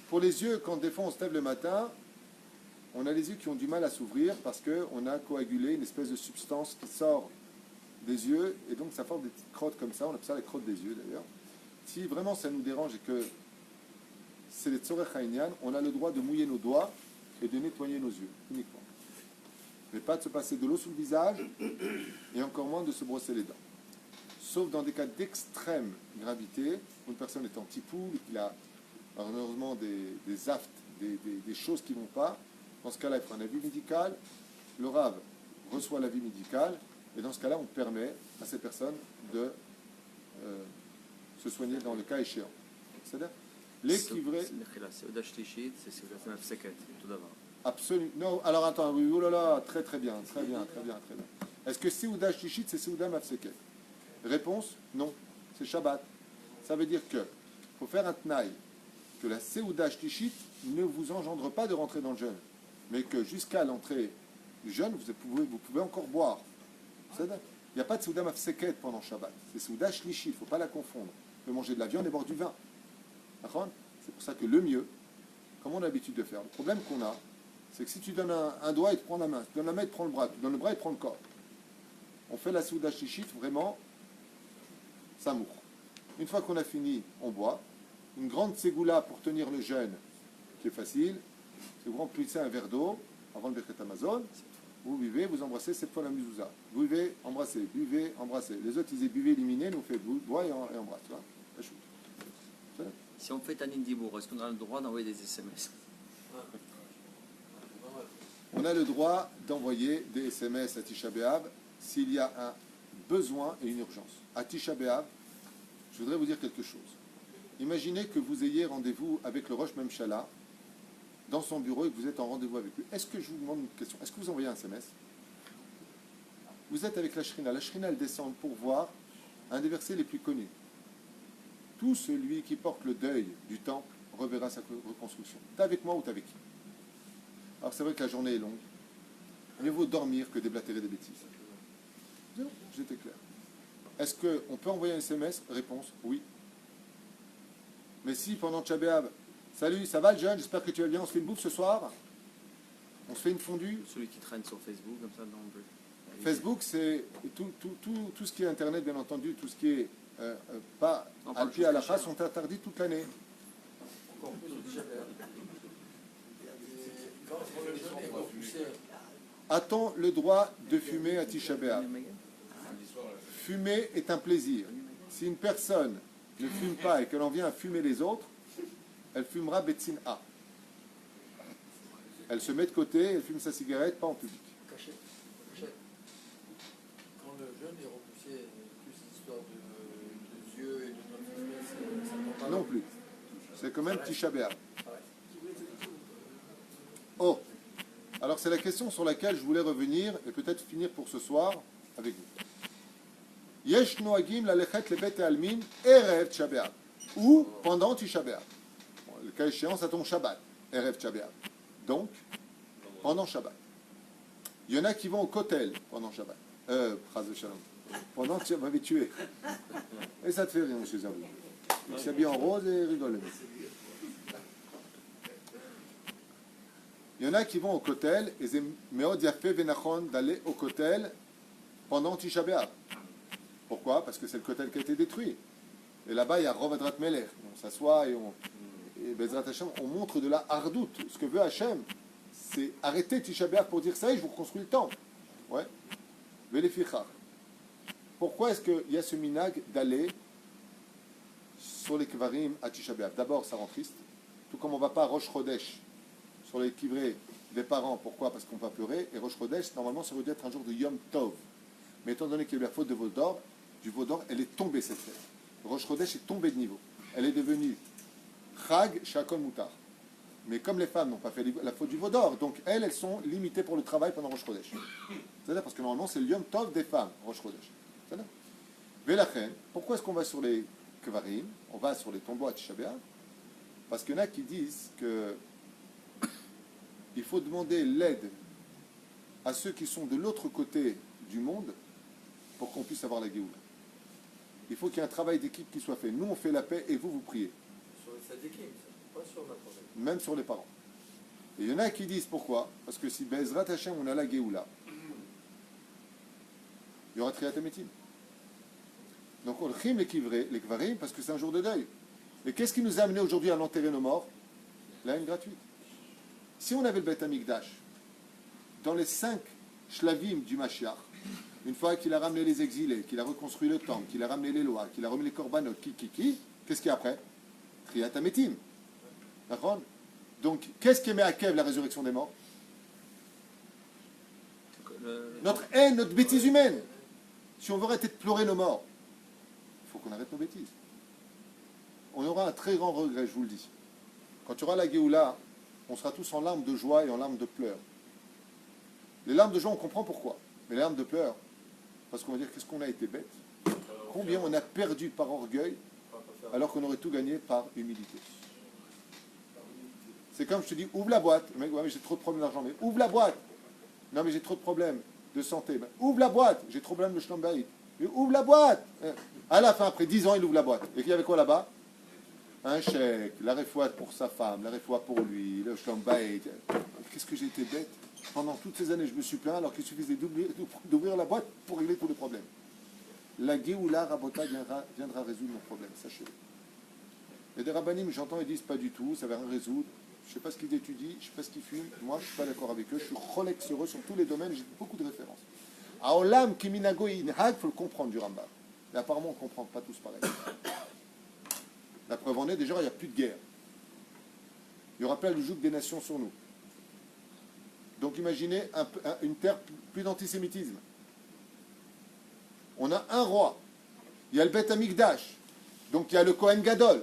Pour les yeux, quand des fois on se lève le matin, on a les yeux qui ont du mal à s'ouvrir parce qu'on a coagulé une espèce de substance qui sort des yeux et donc ça forme des petites crottes comme ça, on appelle ça les crottes des yeux d'ailleurs. Si vraiment ça nous dérange et que c'est les tzorech ha'inyan, on a le droit de mouiller nos doigts et de nettoyer nos yeux, uniquement. Mais pas de se passer de l'eau sous le visage et encore moins de se brosser les dents. Sauf dans des cas d'extrême gravité, où une personne est en tipoul, qu'il a malheureusement des aftes, des choses qui ne vont pas. Dans ce cas-là, il faut un avis médical. Le Rav reçoit l'avis médical et dans ce cas-là, on permet à ces personnes de se soigner dans le cas échéant. C'est-à-dire, l'équivré... C'est Ouda Shlishit, c'est Ouda Mafseket, tout d'abord. Absolument. Non, alors attends, oui, oh là là, très bien. Est-ce que Seouda Shishit, c'est Seouda Mafseket? Réponse, non. C'est Shabbat. Ça veut dire que faut faire un tnaï, que la Seouda Shishit ne vous engendre pas de rentrer dans le jeûne, mais que jusqu'à l'entrée du jeûne, vous pouvez encore boire. Il n'y a pas de Seouda Mafseket pendant Shabbat. C'est Seouda Shishit, il ne faut pas la confondre. Vous pouvez manger de la viande et boire du vin. D'accord? C'est pour ça que le mieux, comme on a l'habitude de faire, le problème qu'on a, c'est que si tu donnes un doigt, il te prend la main. Si tu donnes la main, il te prend le bras. Tu donnes le bras, il te prend le corps. On fait la Souda Shishit, vraiment, ça mourre. Une fois qu'on a fini, on boit. Une grande ségoula pour tenir le jeûne, qui est facile, c'est vous remplissez un verre d'eau avant le Birkat Amazon. Vous buvez, vous embrassez 7 fois la mezouza. Vous buvez, embrassez, buvez, embrassez. Les autres, ils disaient buvez, éliminez, nous on fait bois et embrasse. Tu vois, la chute. Si on fait Tanin Dibour, est-ce qu'on a le droit d'envoyer des SMS? On a le droit d'envoyer des SMS à Tisha B'Av s'il y a un besoin et une urgence. À Tisha B'Av, je voudrais vous dire quelque chose. Imaginez que vous ayez rendez-vous avec le Rosh Memshala dans son bureau et que vous êtes en rendez-vous avec lui. Est-ce que je vous demande une question? Est-ce que vous envoyez un SMS? Vous êtes avec la Shrina. La Shrina, elle descend pour voir un des versets les plus connus. Tout celui qui porte le deuil du temple reverra sa reconstruction. T'es avec moi ou t'es avec qui? Alors c'est vrai que la journée est longue. Mieux vaut dormir que déblatérer des bêtises. J'étais clair. Est-ce qu'on peut envoyer un SMS? Réponse, oui. Mais si pendant Tisha B'Av, salut, ça va le jeune, j'espère que tu vas bien, on se fait une bouffe ce soir? On se fait une fondue? Celui qui traîne sur Facebook, comme ça, non plus. Facebook, c'est tout ce qui est Internet, bien entendu, tout ce qui est pas On à parle le pied à la de face, sont interdits toute l'année. Encore plus au Tisha B'Av. Quand le jeûne est repoussé, A-t-on le droit de fumer à Tisha B'Av? Fumer est un plaisir. Si une personne ne fume pas et qu'elle en vient à fumer les autres, elle fumera Betsin A. Elle se met de côté, elle fume sa cigarette, pas en public. caché. Quand le jeûne est repoussé, plus l'histoire de yeux et de notre ça ne pas Non plus. C'est quand même Tisha B'Av. pareil. Oh, alors c'est la question sur laquelle je voulais revenir et peut-être finir pour ce soir avec vous. Yesh noagim lalechet lebet almin erev Tisha B'Av ou pendant Tisha B'Av. Bon, le cas échéant, ça tombe Shabbat, erev Tisha B'Av. Donc, pendant Shabbat. Il y en a qui vont au kotel pendant Shabbat. Chas v'shalom. Pendant Tisha B'Av, m'avait tué. Et ça te fait rire, monsieur Zabou. Il s'habille en rose et rigole. Il y en a qui vont au kotel, et c'est meod yafé venachon d'aller au kotel pendant Tisha B'Av. Pourquoi? Parce que c'est le kotel qui a été détruit. Et là-bas, il y a Rov Adrat Melech. On s'assoit et Bezrat Hashem, on montre de la hardout. Ce que veut Hashem, c'est arrêter Tisha B'Av pour dire ça y est, je vous reconstruis le temple. Ouais. Velefichach. Pourquoi est-ce qu'il y a ce minag d'aller sur les kvarim à Tisha B'Av? D'abord, ça rend triste. Tout comme on ne va pas à Rosh Chodesh sur les kivrés des parents. Pourquoi? Parce qu'on va pleurer. Et Rosh Chodesh, normalement, ça veut dire être un jour de Yom Tov. Mais étant donné qu'il y a eu la faute de Vaudor, du Vaudor, elle est tombée cette fête. Rosh Chodesh est tombée de niveau. Elle est devenue Chag Shakol Mutar. Mais comme les femmes n'ont pas fait la faute du veau d'or, donc elles sont limitées pour le travail pendant Rosh Chodesh. C'est-à-dire parce que normalement c'est le Yom Tov des femmes, Rosh Chodesh. C'est-à-dire Velachen, pourquoi est-ce qu'on va sur les Kvarim? On va sur les tombeaux à Tisha B'Av? Parce qu'il y en a qui disent que il faut demander l'aide à ceux qui sont de l'autre côté du monde pour qu'on puisse avoir la Géoula. Il faut qu'il y ait un travail d'équipe qui soit fait. Nous, on fait la paix et vous, vous priez. Sur les sadikim, pas sur notre problème. Même sur les parents. Et il y en a qui disent pourquoi? Parce que si Bezrat Hashem, on a la Géoula, il y aura Triat Hametim. Donc on rime les Kvarim parce que c'est un jour de deuil. Mais qu'est-ce qui nous a amené aujourd'hui à l'enterrer nos morts? La haine gratuite. Si on avait le Beth Amikdash, dans les 5 shlavim du Mashiach, une fois qu'il a ramené les exilés, qu'il a reconstruit le temple, qu'il a ramené les lois, qu'il a remis les korbanot, qu'est-ce qu'il y a après? Triat Hametim. D'accord? Donc, qu'est-ce qui met à Kev la résurrection des morts? Notre haine, notre bêtise humaine. Si on veut arrêter de pleurer nos morts, il faut qu'on arrête nos bêtises. On aura un très grand regret, je vous le dis. Quand tu auras la Géoula, on sera tous en larmes de joie et en larmes de pleurs. Les larmes de joie, on comprend pourquoi. Mais les larmes de pleurs, parce qu'on va dire qu'est-ce qu'on a été bête. Combien on a perdu par orgueil, alors qu'on aurait tout gagné par humilité. C'est comme je te dis, ouvre la boîte. Le mec, ouais, mais j'ai trop de problèmes d'argent. Mais ouvre la boîte. Non, mais j'ai trop de problèmes de santé. Ben, ouvre la boîte. J'ai trop de problèmes de Shlombaït. Mais ouvre la boîte. À la fin, après 10 ans, il ouvre la boîte. Et il y avait quoi là-bas? Un chèque, la réfouate pour sa femme, la réfouate pour lui, le Shlombaït. Qu'est-ce que j'ai été bête. Pendant toutes ces années, je me suis plaint alors qu'il suffisait d'ouvrir la boîte pour régler tous les problèmes. La Géoula Rabota viendra résoudre nos problèmes, sachez-le. Et des rabbanim, j'entends, ils disent pas du tout, ça va rien résoudre. Je ne sais pas ce qu'ils étudient, je ne sais pas ce qu'ils fument. Moi, je ne suis pas d'accord avec eux. Je suis rolex sur eux sur tous les domaines. J'ai beaucoup de références. Aolam Kiminago Inhag, il faut le comprendre du Rambam. Mais apparemment, on ne comprend pas tous pareil. La preuve en est, déjà, il n'y a plus de guerre. Il y aura pas le joug des nations sur nous. Donc imaginez une terre plus d'antisémitisme. On a un roi. Il y a le Beth Amikdash. Donc il y a le Kohen Gadol.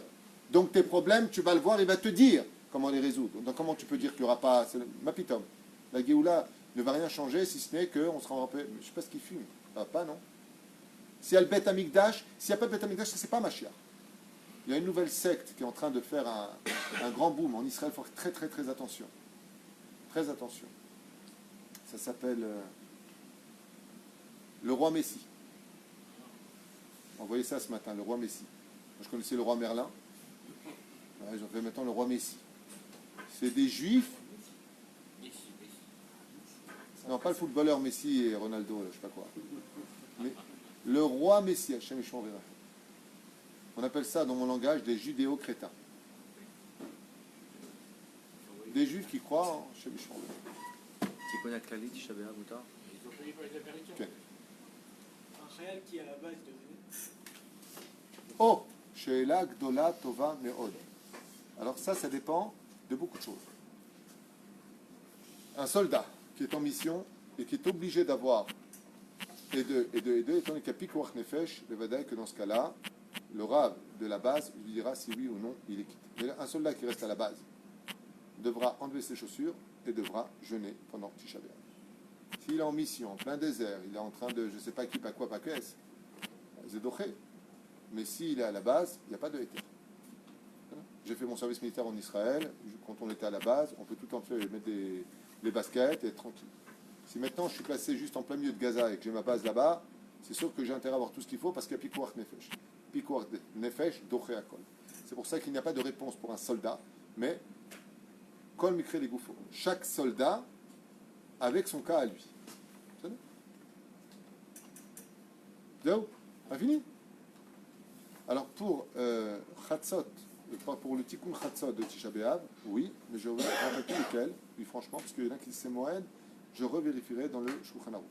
Donc tes problèmes, tu vas le voir, il va te dire comment les résoudre. Donc comment tu peux dire qu'il n'y aura pas... Mapitom. La Géoula ne va rien changer si ce n'est qu'on sera en paix. Je ne sais pas ce qu'il fume. Ça va pas, non? S'il y a le Beth Amikdash, s'il n'y a pas le Beth Amikdash, ce n'est pas Mashiach. Il y a une nouvelle secte qui est en train de faire un grand boom en Israël. Il faut faire très très très attention. Très attention. Ça s'appelle le roi Messie. On voyait ça ce matin, le roi Messie. Moi, je connaissais le roi Merlin. Ouais, j'en fais maintenant le roi Messie. C'est des juifs. Non, pas le footballeur Messi et Ronaldo, là, je sais pas quoi. Mais le roi Messie, Hachem Yishmor Vera. On appelle ça, dans mon langage, des judéo-crétins. Des juifs qui croient en Hachem Yishmor Vera. C'est quoi la Klalit, Tisha B'Av, Moutar? Ils ont payé pour les Américains. Ok. Un réel qui, à la base, devait. Oh, Sheila Gdola Tova Meod. Alors ça dépend de beaucoup de choses. Un soldat qui est en mission et qui est obligé d'avoir et deux, étant donné qu'il y a Pikuach Nefesh, le Vadaï que dans ce cas-là, le rab de la base lui dira si oui ou non il est quitté. Mais un soldat qui reste à la base devra enlever ses chaussures et devra jeûner pendant Tisha B'Av. S'il est en mission, en plein désert, il est en train de, je ne sais pas qui, pas quoi, pas qu'est-ce, c'est doché. Mais s'il est à la base, il n'y a pas de héter. J'ai fait mon service militaire en Israël. Quand on était à la base, on peut tout en fait mettre les baskets et être tranquille. Si maintenant je suis placé juste en plein milieu de Gaza et que j'ai ma base là-bas, c'est sûr que j'ai intérêt à avoir tout ce qu'il faut parce qu'il y a Pikuach Nefesh. Pikuach Nefesh, Doché Akol. C'est pour ça qu'il n'y a pas de réponse pour un soldat, mais Kol Mikre les Goufo. Chaque soldat avec son cas à lui. C'est bon? C'est fini? Alors pour Chatzot, pour le Tikkun Chatzot de Tisha B'Av, oui, mais je rappelle plus lequel, oui franchement, parce qu'il y en a qui disent c'est Moed, je revérifierai dans le Shulchan Aruch.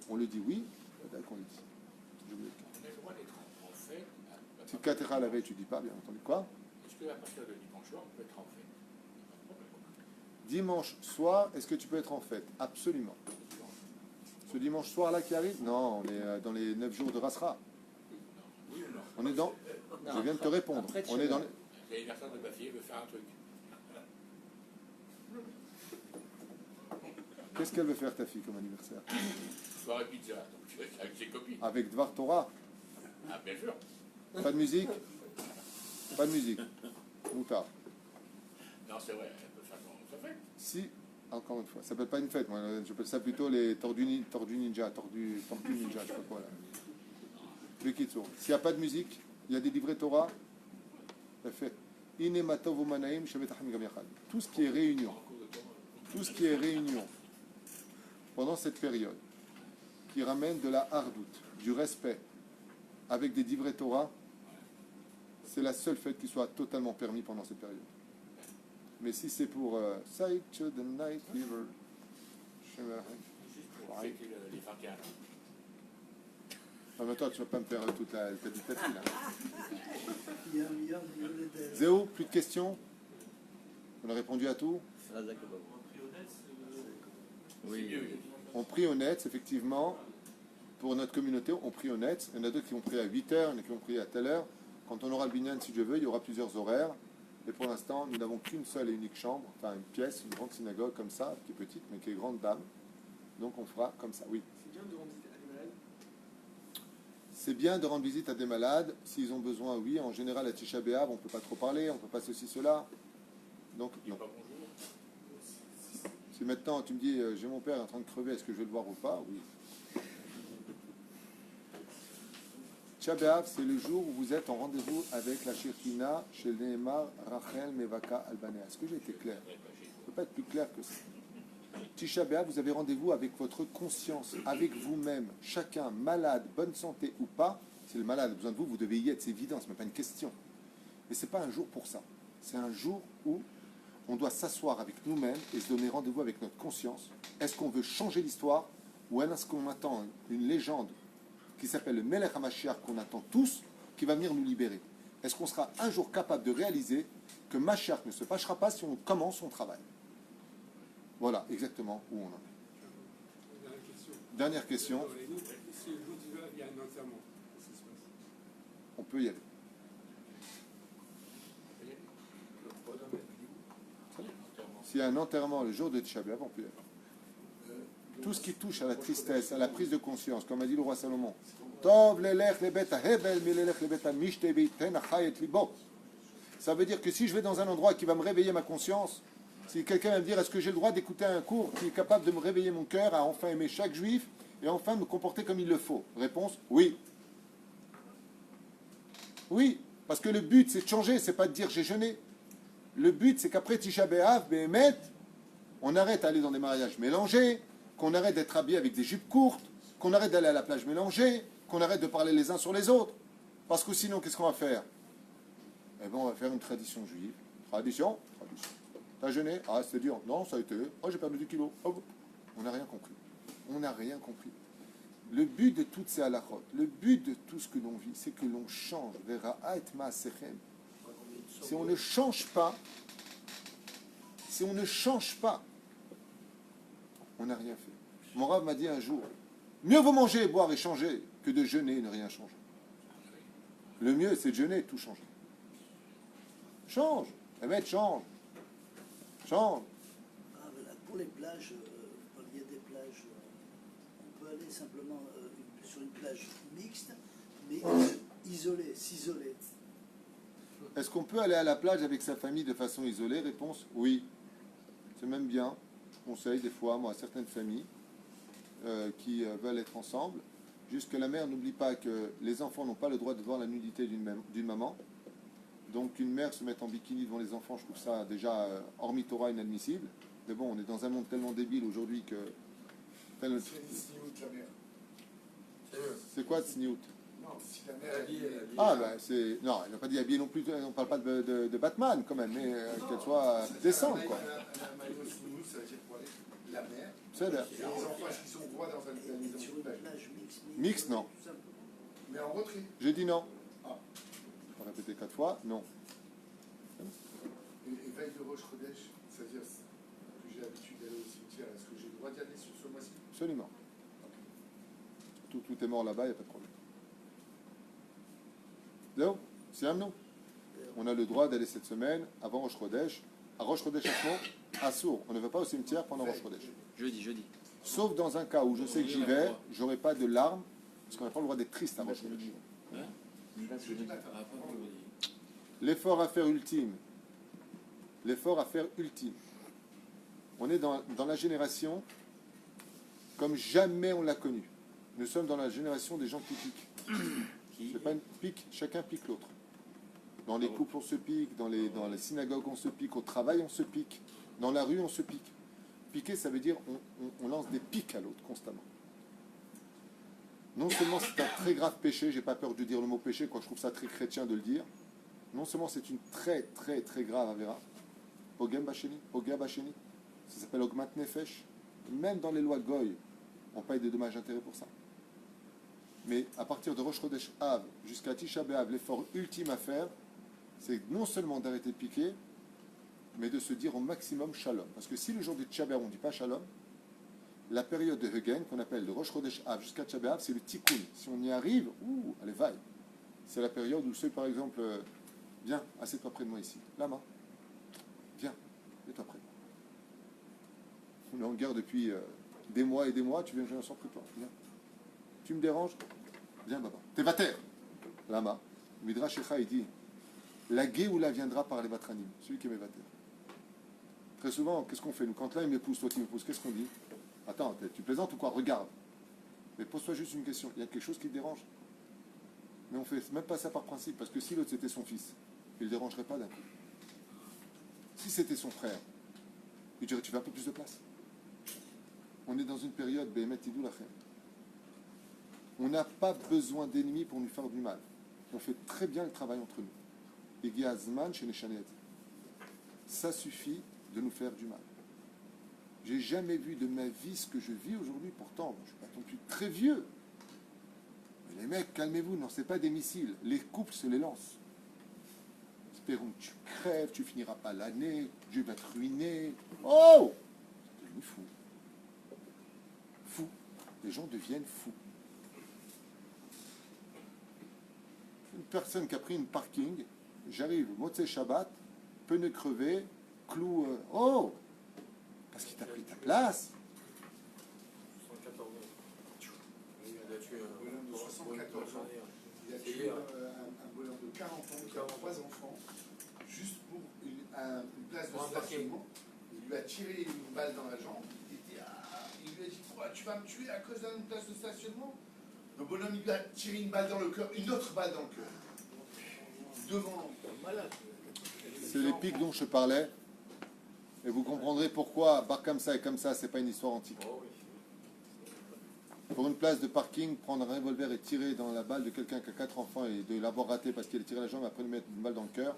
On le dit oui, d'accord, on le dit. Je vous le dis. On a le droit d'être en fait. Si Katera la veille, tu dis pas, bien entendu. Quoi? Est-ce qu'à partir de dimanche soir, on peut être en fait? Dimanche soir, est-ce que tu peux être en fête? Absolument. Ce dimanche soir-là qui arrive? Non, on est dans les 9 jours de Rasra. On est dans... Je viens de te répondre. On est dans les... L'anniversaire de ma fille veut faire un truc. Qu'est-ce qu'elle veut faire, ta fille, comme anniversaire? Soirée pizza, donc avec ses copines. Avec Dvar Torah. Ah, bien sûr. Pas de musique? Pas de musique. Moutard. Non, c'est vrai, elle peut faire comme ça fait. Si, encore une fois, ça s'appelle pas une fête, moi, j'appelle ça plutôt les tordues ninja, tortue ninja, je sais pas quoi là. Le Kitsour. S'il n'y a pas de musique, il y a des livrets Torah, ça fait. Tout ce qui est réunion, pendant cette période, qui ramène de la hardoute, du respect, avec des livrets Torah, c'est la seule fête qui soit totalement permis pendant cette période. Mais si c'est pour Sight to the Night Fever, Juste pour fêter les 21 ans. en même temps, tu ne vas pas me faire toute la dictature là. Yum, yum, yum, Zéo, plus de questions? On a répondu à tout? On a pris honnête, C'est mieux, il a dit. On prie au net, effectivement, pour notre communauté, on prie au net. Il y en a d'autres qui ont pris à 8 heures, il y en a qui ont pris à telle heure. Quand on aura le binyan, si Dieu veut, il y aura plusieurs horaires. Et pour l'instant, nous n'avons qu'une seule et unique chambre, enfin une pièce, une grande synagogue comme ça, qui est petite, mais qui est grande dame. Donc on fera comme ça, oui. c'est bien de rendre visite à des malades. C'est bien de rendre visite à des malades, s'ils ont besoin, oui. En général, à Tisha B'Av, on ne peut pas trop parler, on ne peut pas ceci, cela. Donc, Dis non. pas bonjour. Si maintenant tu me dis, j'ai mon père en train de crever, est-ce que je vais le voir ou pas? Oui. Tisha B'Av, c'est le jour où vous êtes en rendez-vous avec la Shekhinah chez Nehemar Rachel Mevaka Albanea. Est-ce que j'ai été clair? Je ne peux pas être plus clair que ça. Tisha B'Av, vous avez rendez-vous avec votre conscience, avec vous-même, chacun, malade, bonne santé ou pas. Si le malade a besoin de vous, vous devez y être, c'est évident, ce n'est même pas une question. Mais ce n'est pas un jour pour ça. C'est un jour où on doit s'asseoir avec nous-mêmes et se donner rendez-vous avec notre conscience. Est-ce qu'on veut changer l'histoire ou est-ce qu'on attend une légende qui s'appelle le Melech HaMashiach qu'on attend tous, qui va venir nous libérer? Est-ce qu'on sera un jour capable de réaliser que Mashiach ne se fâchera pas si on commence son travail? Voilà exactement où on en est. Dernière question. Si le jour du Vav, il y a un enterrement, qu'est-ce qui se passe? On peut y aller. S'il y a un enterrement le jour de Tisha B'Av, on peut y aller. Tout ce qui touche à la tristesse, à la prise de conscience, comme a dit le roi Salomon. Tov lelech lebet ha'hebel milelech lebet ha'mishte ve'iten achai et libo. Ça veut dire que si je vais dans un endroit qui va me réveiller ma conscience, si quelqu'un va me dire est-ce que j'ai le droit d'écouter un cours qui est capable de me réveiller mon cœur à enfin aimer chaque juif et enfin me comporter comme il le faut? Réponse, oui. Oui, parce que le but c'est de changer, c'est pas de dire j'ai jeûné. Le but c'est qu'après Tisha B'Av, Behemet, on arrête d'aller dans des mariages mélangés, qu'on arrête d'être habillé avec des jupes courtes, qu'on arrête d'aller à la plage mélangée, qu'on arrête de parler les uns sur les autres. Parce que sinon, qu'est-ce qu'on va faire? Eh bien, on va faire une tradition juive. Tradition. T'as jeûné? Ah, c'était dur. Non, ça a été. Oh, j'ai perdu 10 kilos. Oh, on n'a rien compris. On n'a rien compris. Le but de toutes ces halakhot, le but de tout ce que l'on vit, c'est que l'on change. Si on ne change pas, on n'a rien fait. Mon Rav m'a dit un jour, mieux vaut manger, boire et changer que de jeûner et ne rien changer. Le mieux, c'est de jeûner et tout changer. Change. Change. Change. Ah, voilà. Pour les plages, il y a des plages, on peut aller simplement sur une plage mixte, mais s'isoler. Est-ce qu'on peut aller à la plage avec sa famille de façon isolée? Réponse, oui. C'est même bien. Je conseille des fois, moi, à certaines familles qui veulent être ensemble, juste que la mère n'oublie pas que les enfants n'ont pas le droit de voir la nudité d'une maman. Donc une mère se mettre en bikini devant les enfants, je trouve ça déjà, hormis Torah, inadmissible. Mais bon, on est dans un monde tellement débile aujourd'hui que... C'est une sniout, la mère. C'est quoi sniout? Non, si la mère... Ah, ben c'est... Non, elle n'a pas dit habillé non plus, on ne parle pas de Batman quand même, mais qu'elle soit décente, quoi. Un maillot sniout, ça veut dire quoi? La mère. C'est là. Et les enfants, est-ce qu'ils ont droit dans une maison Sur de une plage? plage mixte. Mixte, non. Tout simplement. Mais en retrait. J'ai dit non. Ah. Je vais répéter 4 fois, non. Et veille de Rosh Chodesh, c'est-à-dire que j'ai l'habitude d'aller au cimetière, est-ce que j'ai le droit d'y aller sur ce mois-ci? Absolument. Tout est mort là-bas, il n'y a pas de problème. Donc, c'est un non. On a le droit d'aller cette semaine avant Rosh Chodesh. À Rosh Chodesh, Assour. On ne va pas au cimetière pendant Rosh Chodesh. Jeudi. Sauf dans un cas où je sais que j'y vais, j'aurai pas de larmes, parce qu'on n'a pas le droit d'être triste à Rosh Chodesh. L'effort à faire ultime. L'effort à faire ultime. On est dans la génération comme jamais on l'a connue. Nous sommes dans la génération des gens qui piquent. C'est pas une pique, chacun pique l'autre. Dans les couples, on se pique, dans les synagogues, on se pique, au travail, on se pique, dans la rue, on se pique. Piquer, ça veut dire on lance des piques à l'autre constamment. Non seulement c'est un très grave péché, j'ai pas peur de dire le mot péché, quand je trouve ça très chrétien de le dire. Non seulement c'est une très très très grave avéra, Pogem Bacheni, Poga Bacheni, ça s'appelle Ogmat Nefesh. Même dans les lois Goy, on paye des dommages intérêts pour ça. Mais à partir de Rosh Chodesh Av jusqu'à Tisha B'Av, l'effort ultime à faire, c'est non seulement d'arrêter de piquer, mais de se dire au maximum Shalom. Parce que si le jour de Tisha B'Av on ne dit pas Shalom, la période de Hegen, qu'on appelle de Rosh Chodesh Av jusqu'à Tisha B'Av, c'est le Tikkun. Si on y arrive, allez, vaille. C'est la période où ceux, par exemple, viens, assieds-toi près de moi ici. Lama, viens, mets-toi près de moi. On est en guerre depuis des mois et des mois, tu viens jouer ensemble près de toi. Viens. Tu me déranges? Viens, Baba. T'es vater. Lama. Midrash Echa, il dit la Géoula viendra par les Batranim, celui qui est vater. Très souvent, qu'est-ce qu'on fait nous? Quand là, il m'épouse, toi, tu m'épouses, qu'est-ce qu'on dit? Attends, tu plaisantes ou quoi? Regarde. Mais pose-toi juste une question. Il y a quelque chose qui te dérange? Mais on fait même pas ça par principe, parce que si l'autre c'était son fils, il ne le dérangerait pas d'un coup. Si c'était son frère, il dirait tu veux un peu plus de place. On est dans une période, Behemet Tidou Lachem. On n'a pas besoin d'ennemis pour nous faire du mal. On fait très bien le travail entre nous. Egi Azman chez Neshanet. Ça suffit de nous faire du mal. J'ai jamais vu de ma vie ce que je vis aujourd'hui, pourtant, je ne suis pas non plus très vieux. Mais les mecs, calmez-vous, non, c'est pas des missiles. Les couples se les lancent. Espérons que tu crèves, tu finiras pas l'année, Dieu va te ruiner. Oh! C'est devenu fou. Fou. Les gens deviennent fous. Une personne qui a pris une parking, j'arrive, Motzei Shabbat, pneu crevé, clou. Oh! Parce qu'il t'a pris ta place. 74 ans. Il a tué Un bonhomme de 74 ans. Il a C'est tué hier. un bonhomme de 40 ans qui a 3 enfants, juste pour une place de Pour un parking. stationnement. Il lui a tiré une balle dans la jambe. Il lui a dit quoi, tu vas me tuer à cause d'une place de stationnement? Le bonhomme, il lui a tiré une balle dans le cœur, une autre balle dans le cœur. Devant. Malade. C'est les pics dont je parlais. Et vous comprendrez pourquoi, bar comme ça et comme ça, c'est pas une histoire antique. Oh oui. Pour une place de parking, prendre un revolver et tirer dans la balle de quelqu'un qui a 4 enfants et de l'avoir raté parce qu'il a tiré la jambe et après lui mettre une balle dans le cœur.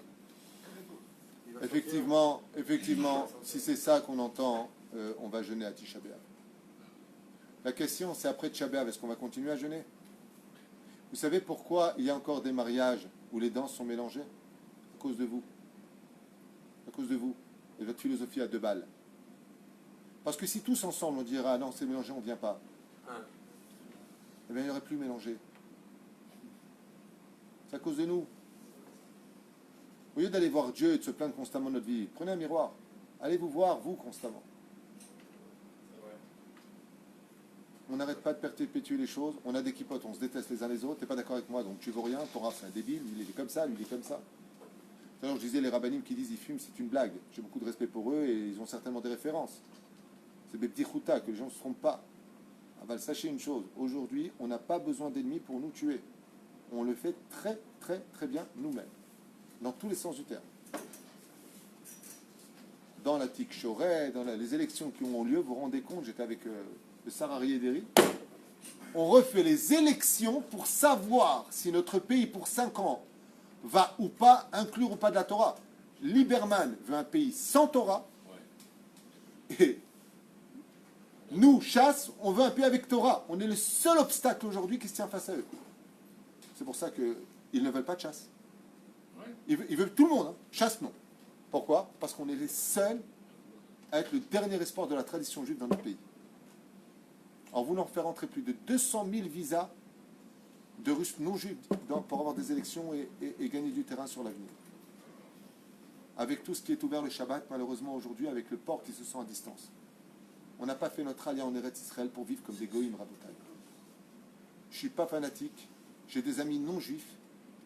Effectivement, si c'est ça qu'on entend, on va jeûner à Tisha B'Av. La question, c'est après Tisha B'Av, est-ce qu'on va continuer à jeûner? Vous savez pourquoi il y a encore des mariages où les danses sont mélangées? À cause de vous. À cause de vous. Et votre philosophie à 2 balles. Parce que si tous ensemble on dira non, c'est mélangé, on ne vient pas, eh bien il n'y aurait plus mélangé. C'est à cause de nous. Au lieu d'aller voir Dieu et de se plaindre constamment de notre vie, prenez un miroir. Allez vous voir, vous, constamment. On n'arrête pas de perpétuer les choses. On a des kipotes, on se déteste les uns les autres. Tu n'es pas d'accord avec moi, donc tu vaux rien. Torah, c'est un débile. Lui, il est comme ça, lui, il est comme ça. Alors, je disais, les rabbinim qui disent ils fument, c'est une blague. J'ai beaucoup de respect pour eux et ils ont certainement des références. C'est des petits choutas, que les gens ne se trompent pas. Aval, sachez une chose, aujourd'hui, on n'a pas besoin d'ennemis pour nous tuer. On le fait très, très, très bien nous-mêmes. Dans tous les sens du terme. Dans la Tikchoret, dans les élections qui ont lieu, vous vous rendez compte, j'étais avec le Sarari Ederi. On refait les élections pour savoir si notre pays, pour 5 ans, va ou pas inclure ou pas de la Torah. Lieberman veut un pays sans Torah. Et nous, chasse, on veut un pays avec Torah. On est le seul obstacle aujourd'hui qui se tient face à eux. C'est pour ça qu'ils ne veulent pas de chasse. Ils veulent tout le monde. Hein. Chasse, non. Pourquoi? Parce qu'on est les seuls à être le dernier espoir de la tradition juive dans notre pays. En voulant faire entrer plus de 200 000 visas de Russes non juifs pour avoir des élections et gagner du terrain sur l'avenir. avec tout ce qui est ouvert le Shabbat, malheureusement aujourd'hui, avec le port qui se sent à distance. On n'a pas fait notre alliance en Eretz Israël pour vivre comme des goïms rabotaï. Je ne suis pas fanatique, j'ai des amis non-juifs,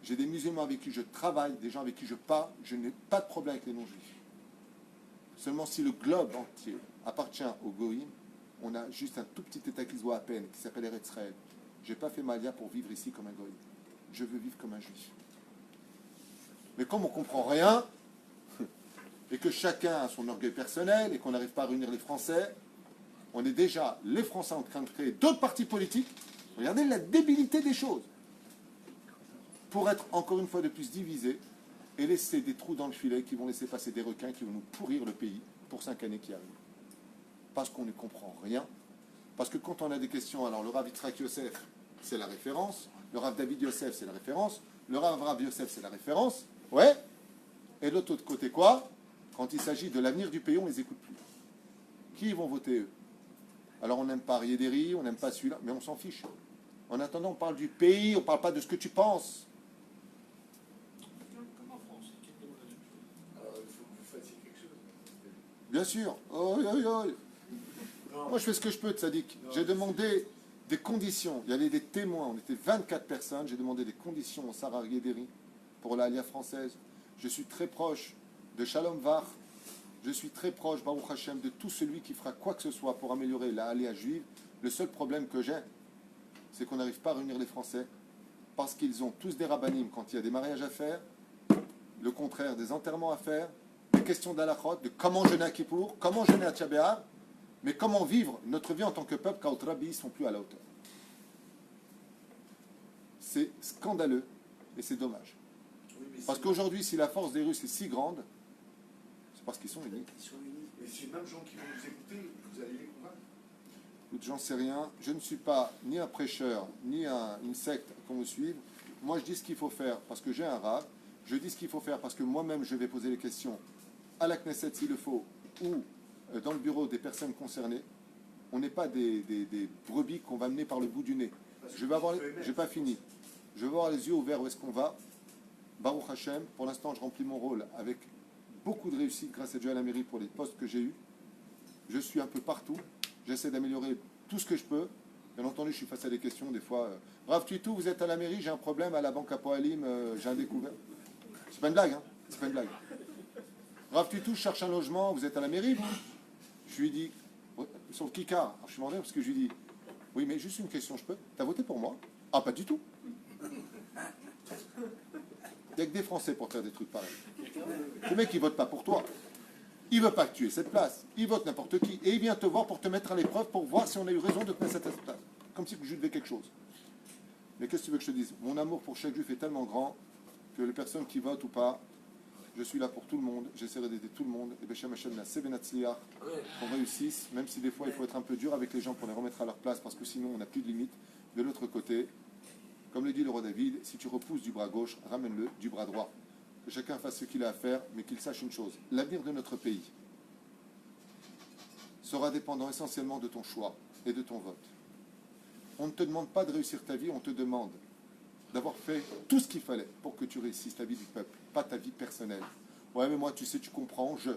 j'ai des musulmans avec qui je travaille, des gens avec qui je parle, je n'ai pas de problème avec les non-juifs. Seulement si le globe entier appartient aux goïms, on a juste un tout petit état qui se voit à peine, qui s'appelle Eretz Israël. Je n'ai pas fait ma lia pour vivre ici comme un goïm. Je veux vivre comme un juif. Mais comme on ne comprend rien, et que chacun a son orgueil personnel, et qu'on n'arrive pas à réunir les Français, on est déjà, les Français, en train de créer d'autres partis politiques. Regardez la débilité des choses. Pour être encore une fois de plus divisés, et laisser des trous dans le filet qui vont laisser passer des requins qui vont nous pourrir le pays pour 5 années qui arrivent. Parce qu'on ne comprend rien. Parce que quand on a des questions, alors le Rav Yitzhak Yosef, c'est la référence. Le Rav David Yosef, c'est la référence. Le Rav Yosef, c'est la référence. Ouais. Et de l'autre côté, quoi? Quand il s'agit de l'avenir du pays, on ne les écoute plus. Qui vont voter, eux? Alors on n'aime pas Riederi, on n'aime pas celui-là, mais on s'en fiche. En attendant, on parle du pays, on ne parle pas de ce que tu penses. Comme en France, qui demande la même chose. Alors, il faut que vous fassiez quelque chose. Bien sûr. Oh, oh, oh. Moi, je fais ce que je peux, Tzadik. J'ai demandé des conditions. Il y avait des témoins. On était 24 personnes. J'ai demandé des conditions au Sarah Riederi pour l'Alia française. Je suis très proche de Shalom Var. Je suis très proche, Baruch Hashem, de tout celui qui fera quoi que ce soit pour améliorer l'Alia juive. Le seul problème que j'ai, c'est qu'on n'arrive pas à réunir les Français parce qu'ils ont tous des rabbanim quand il y a des mariages à faire, le contraire, des enterrements à faire, des questions d'Alachot, de comment jeûner à Kippour, comment jeûner à Tisha B'Av, mais comment vivre notre vie en tant que peuple quand les rabbis ne sont plus à la hauteur. C'est scandaleux et c'est dommage. Oui, mais Parce qu'aujourd'hui, si la force des Russes est si grande, c'est parce qu'ils sont unis. Ils sont unis. Mais ces mêmes gens qui vont nous écouter, vous allez les convaincre. Écoute, j'en sais rien. Je ne suis pas ni un prêcheur, ni une secte qu'on me suive. Moi, je dis ce qu'il faut faire parce que j'ai un rave. Je dis ce qu'il faut faire parce que moi-même, je vais poser les questions à la Knesset s'il le faut, ou dans le bureau des personnes concernées. On n'est pas des brebis qu'on va mener par le bout du nez. Je n'ai pas fini. Je vais avoir les yeux ouverts où est-ce qu'on va. Baruch Hashem, pour l'instant, je remplis mon rôle avec beaucoup de réussite grâce à Dieu à la mairie pour les postes que j'ai eus. Je suis un peu partout. J'essaie d'améliorer tout ce que je peux. Bien entendu, je suis face à des questions des fois. Rav Tuitou, vous êtes à la mairie, j'ai un problème à la banque à Poalim, j'ai un découvert. C'est pas une blague, hein. C'est pas une blague. Rav Tuitou, je cherche un logement, vous êtes à la mairie. Je lui dis, sur le Kikar, alors je suis demandé parce que je lui dis, oui, mais juste une question, je peux? T'as voté pour moi? Ah, pas du tout. Il n'y a que des Français pour faire des trucs pareils. Le mec, il vote pas pour toi. Il ne veut pas que tu aies cette place. Il vote n'importe qui. Et il vient te voir pour te mettre à l'épreuve, pour voir si on a eu raison de te mettre cette place. Comme si je devais quelque chose. Mais qu'est-ce que tu veux que je te dise? Mon amour pour chaque juif est tellement grand que les personnes qui votent ou pas, je suis là pour tout le monde. J'essaierai d'aider tout le monde. Et Beshem Hashem na Sevenatzliach, qu'on réussisse, même si des fois il faut être un peu dur avec les gens pour les remettre à leur place, parce que sinon on n'a plus de limite. De l'autre côté, comme le dit le roi David, si tu repousses du bras gauche, ramène-le du bras droit. Que chacun fasse ce qu'il a à faire, mais qu'il sache une chose. L'avenir de notre pays sera dépendant essentiellement de ton choix et de ton vote. On ne te demande pas de réussir ta vie, on te demande d'avoir fait tout ce qu'il fallait pour que tu réussisses ta vie du peuple, pas ta vie personnelle. Ouais, mais moi, tu sais, tu comprends, il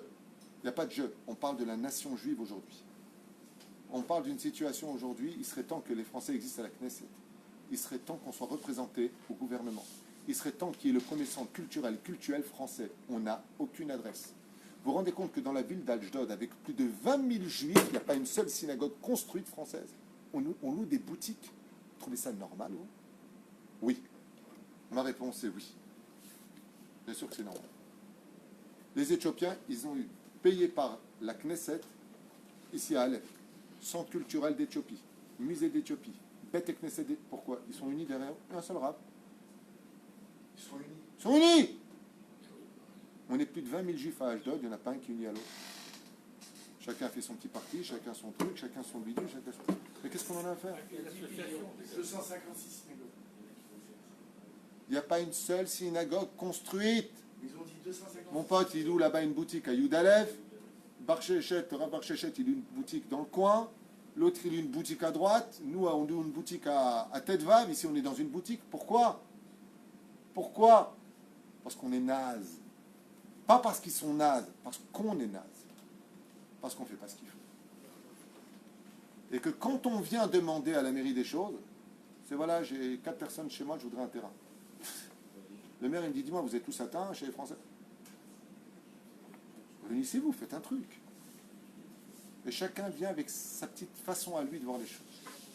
n'y a pas de je. On parle de la nation juive aujourd'hui. On parle d'une situation aujourd'hui, il serait temps que les Français existent à la Knesset. Il serait temps qu'on soit représenté au gouvernement. Il serait temps qu'il y ait le premier centre culturel et cultuel français. On n'a aucune adresse. Vous vous rendez compte que dans la ville d'Ashdod, avec plus de 20 000 juifs, il n'y a pas une seule synagogue construite française. On loue des boutiques. Vous trouvez ça normal, vous? Oui. Ma réponse est oui. Bien sûr que c'est normal. Les Éthiopiens, ils ont eu, payé par la Knesset, ici à Aleph, centre culturel d'Éthiopie, musée d'Éthiopie, Beth et Knesset. Pourquoi? Ils sont unis derrière un seul rab. Ils sont unis. Ils sont unis! On est plus de 20 000 juifs à Ashdod, il n'y en a pas un qui est uni à l'autre. Chacun fait son petit parti, chacun son truc, chacun son bidule, chacun son... Mais qu'est-ce qu'on en a à faire? 256 synagogues. Il n'y a pas une seule synagogue construite. Ils ont dit 256. Mon pote, il loue là-bas une boutique à Youdalev. Bar Shechet, Rav Bar Shechet, il loue une boutique dans le coin. L'autre, il loue une boutique à droite. Nous, on loue une boutique à Tête-Vav. Ici, on est dans une boutique. Pourquoi? Pourquoi? Parce qu'on est naze. Pas parce qu'ils sont nazes, parce qu'on est nazes. Parce qu'on ne fait pas ce qu'il faut. Et que quand on vient demander à la mairie des choses, c'est voilà, j'ai 4 personnes chez moi, je voudrais un terrain. Le maire, il me dit, dis-moi, vous êtes tous atteints chez les Français? Réunissez-vous, faites un truc. Et chacun vient avec sa petite façon à lui de voir les choses.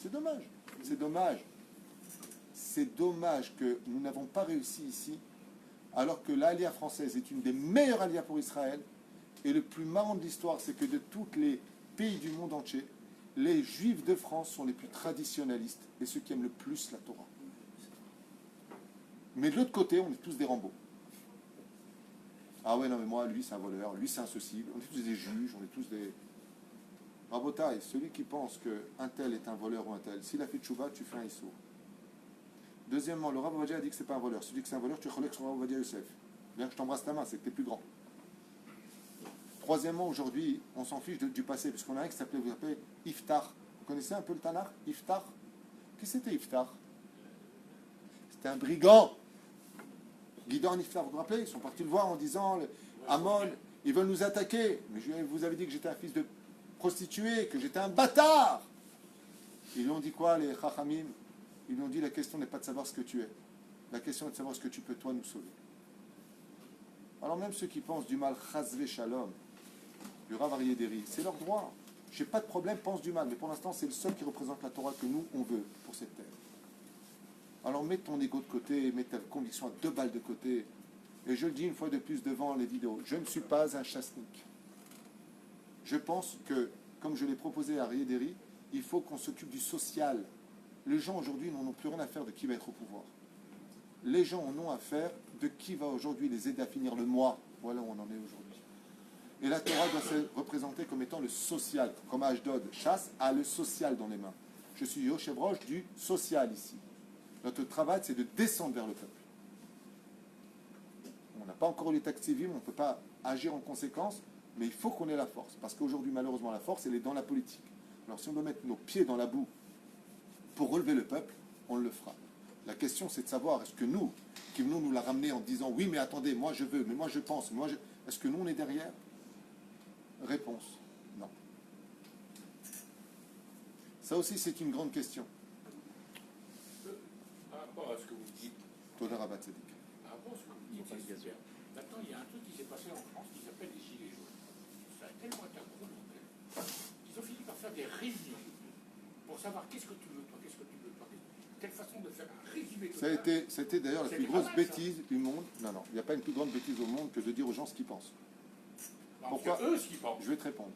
C'est dommage. C'est dommage. C'est dommage que nous n'avons pas réussi ici, alors que l'Alia française est une des meilleures Alias pour Israël. Et le plus marrant de l'histoire, c'est que de tous les pays du monde entier, les Juifs de France sont les plus traditionnalistes et ceux qui aiment le plus la Torah. Mais de l'autre côté, on est tous des Rambo. Ah ouais, non mais moi, lui c'est un voleur, lui c'est un ceci, on est tous des juges, on est tous des... Rabotaï, celui qui pense qu'un tel est un voleur ou un tel, s'il a fait tchouva, tu fais un issour. Deuxièmement, le Rav Ovadia a dit que c'est pas un voleur. Si tu dis que c'est un voleur, tu relèves sur Rav Ovadia Yosef. Bien que je t'embrasse ta main, c'est que tu es plus grand. Troisièmement, aujourd'hui, on s'en fiche du passé, puisqu'on a un qui s'appelait, vous appelez Iftar. Vous connaissez un peu le Tanakh, Iftar? Qu'est-ce que c'était Iftar? C'était un brigand. Guidon Iftar, vous vous rappelez? Ils sont partis le voir en disant, Amon, ils veulent nous attaquer. Mais je vous avais dit que j'étais un fils de prostituée, que j'étais un bâtard. Ils lui ont dit quoi, les Chachamim? Ils lui ont dit, la question n'est pas de savoir ce que tu es. La question est de savoir ce que tu peux, toi, nous sauver. Alors même ceux qui pensent du mal, Chazvé Shalom, du Rav Aryeh Deri, c'est leur droit. J'ai pas de problème, pense du mal. Mais pour l'instant, c'est le seul qui représente la Torah que nous, on veut pour cette terre. Alors mets ton ego de côté, mets ta conviction à 2 balles de côté. Et je le dis une fois de plus devant les vidéos, je ne suis pas un chasnik. Je pense que, comme je l'ai proposé à Aryeh Deri, il faut qu'on s'occupe du social. Les gens aujourd'hui n'en ont plus rien à faire de qui va être au pouvoir. Les gens en ont à faire de qui va aujourd'hui les aider à finir le mois. Voilà où on en est aujourd'hui. Et la Torah doit se représenter comme étant le social. Comme Ashdod, chasse, a le social dans les mains. Je suis Yoshev Rosh du social ici. Notre travail, c'est de descendre vers le peuple. On n'a pas encore les taxes civiles, on ne peut pas agir en conséquence, mais il faut qu'on ait la force. Parce qu'aujourd'hui, malheureusement, la force, elle est dans la politique. Alors si on doit mettre nos pieds dans la boue pour relever le peuple, on le fera. La question, c'est de savoir, est-ce que nous, qui venons nous la ramener en disant, oui, mais attendez, moi je veux, mais moi je pense, est-ce que nous, on est derrière? Réponse, non. Ça aussi, c'est une grande question. Par rapport à ce que vous dites, Toda Rabat Tzadik. par rapport à ce que vous dites, c'est super. Maintenant, il y a un truc qui s'est passé en France qui s'appelle les Gilets jaunes. Ça a tellement été un gros bordel qu'ils ont fini par faire des réunions pour savoir qu'est-ce que tu veux, toi, qu'est-ce que tu veux, toi, quelle façon de faire un résumé total. Ça a été d'ailleurs la plus grosse bêtise du monde. Non, non, il n'y a pas une plus grande bêtise au monde que de dire aux gens ce qu'ils pensent. Pourquoi? Eux, ce qu'ils pensent. Je vais te répondre.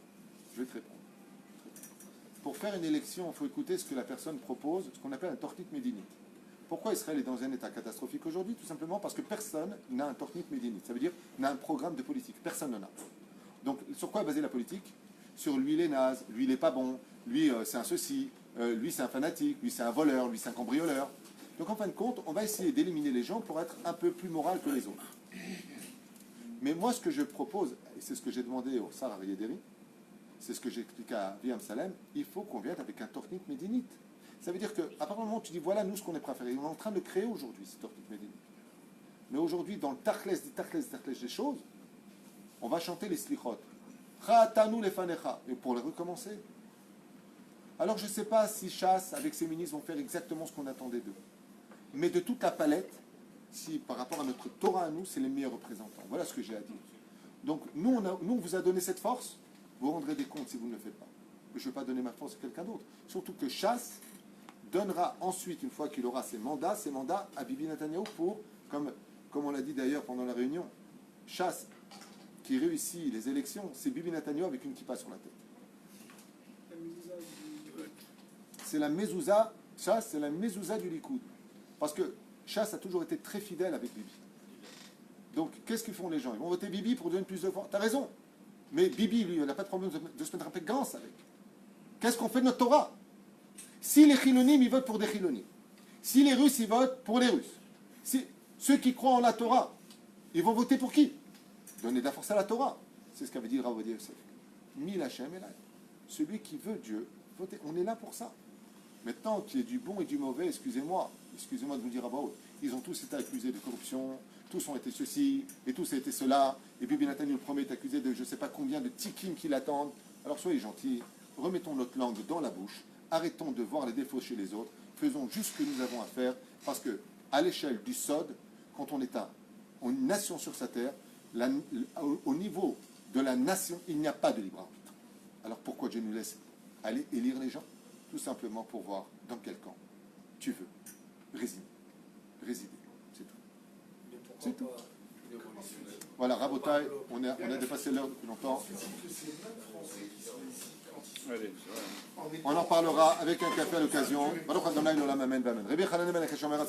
Pour faire une élection, il faut écouter ce que la personne propose, ce qu'on appelle un tortit médinite. Pourquoi Israël est dans un état catastrophique aujourd'hui? Tout simplement parce que personne n'a un tortit médinite. Ça veut dire n'a un programme de politique. Personne n'en a. Donc, sur quoi est basée la politique? Sur lui, il est naze, lui, il n'est pas bon, lui, c'est un ceci, lui, c'est un fanatique, lui, c'est un voleur, lui, c'est un cambrioleur. Donc, en fin de compte, on va essayer d'éliminer les gens pour être un peu plus moral que les autres. Mais moi, ce que je propose, et c'est ce que j'ai demandé au Sar Aryeh Deri, c'est ce que j'ai expliqué à Viam Salem, il faut qu'on vienne avec un tortit médinite. Ça veut dire qu'à partir du moment où tu dis, voilà, nous, ce qu'on est prêt à faire, et on est en train de le créer aujourd'hui, ce tortit médinite. Mais aujourd'hui, dans le tarkles des choses, on va chanter les slichot. Cha'atanu lefanecha. Et pour les recommencer. Alors, je ne sais pas si Chasse, avec ses ministres, vont faire exactement ce qu'on attendait d'eux. Mais de toute la palette, si par rapport à notre Torah à nous, c'est les meilleurs représentants. Voilà ce que j'ai à dire. Donc, nous, on vous a donné cette force, vous rendrez des comptes si vous ne le faites pas. Je ne vais pas donner ma force à quelqu'un d'autre. Surtout que Chasse donnera ensuite, une fois qu'il aura ses mandats à Bibi Netanyahu pour, comme on l'a dit d'ailleurs pendant la réunion, Chasse qui réussit les élections, c'est Bibi Netanyahu avec une kippa sur la tête. C'est la mezouza, Chasse, c'est la mezouza du Likoud. Parce que Chasse a toujours été très fidèle avec Bibi. Donc, qu'est-ce qu'ils font les gens? Ils vont voter Bibi pour donner plus de force. T'as raison. Mais Bibi, lui, il n'a pas de problème de se mettre un peu de ganse avec. Qu'est-ce qu'on fait de notre Torah? Si les Chilonim, ils votent pour des Chilonim. Si les Russes, ils votent pour les Russes. Si ceux qui croient en la Torah, ils vont voter pour qui? Donner de la force à la Torah. C'est ce qu'avait dit Rav Ovadia Yosef. Mil Hashem et là. Celui qui veut Dieu, votez. On est là pour ça. Maintenant, qu'il y ait du bon et du mauvais, excusez-moi de vous dire à voix haute. Ils ont tous été accusés de corruption, tous ont été ceci, et tous ont été cela, et puis Binatan, le premier est accusé de je ne sais pas combien de tikim qui l'attendent. Alors soyez gentils, remettons notre langue dans la bouche, arrêtons de voir les défauts chez les autres, faisons juste ce que nous avons à faire, parce que à l'échelle du SOD, quand on est une nation sur sa terre, au niveau de la nation, il n'y a pas de libre arbitre. Alors pourquoi Dieu nous laisse aller élire les gens? Tout simplement pour voir dans quel camp tu veux résider. C'est tout. Mais pourquoi C'est tout. pas une évolution? Voilà, Rabotai, on a dépassé l'heure depuis longtemps. Que c'est les mêmes Français qui sont ici quand ils sont Allez, c'est vrai. en étant- On en parlera avec un café à l'occasion. Baruch Adonai l'olam, amen, amen. Rabbi Hanan ben Akashomera,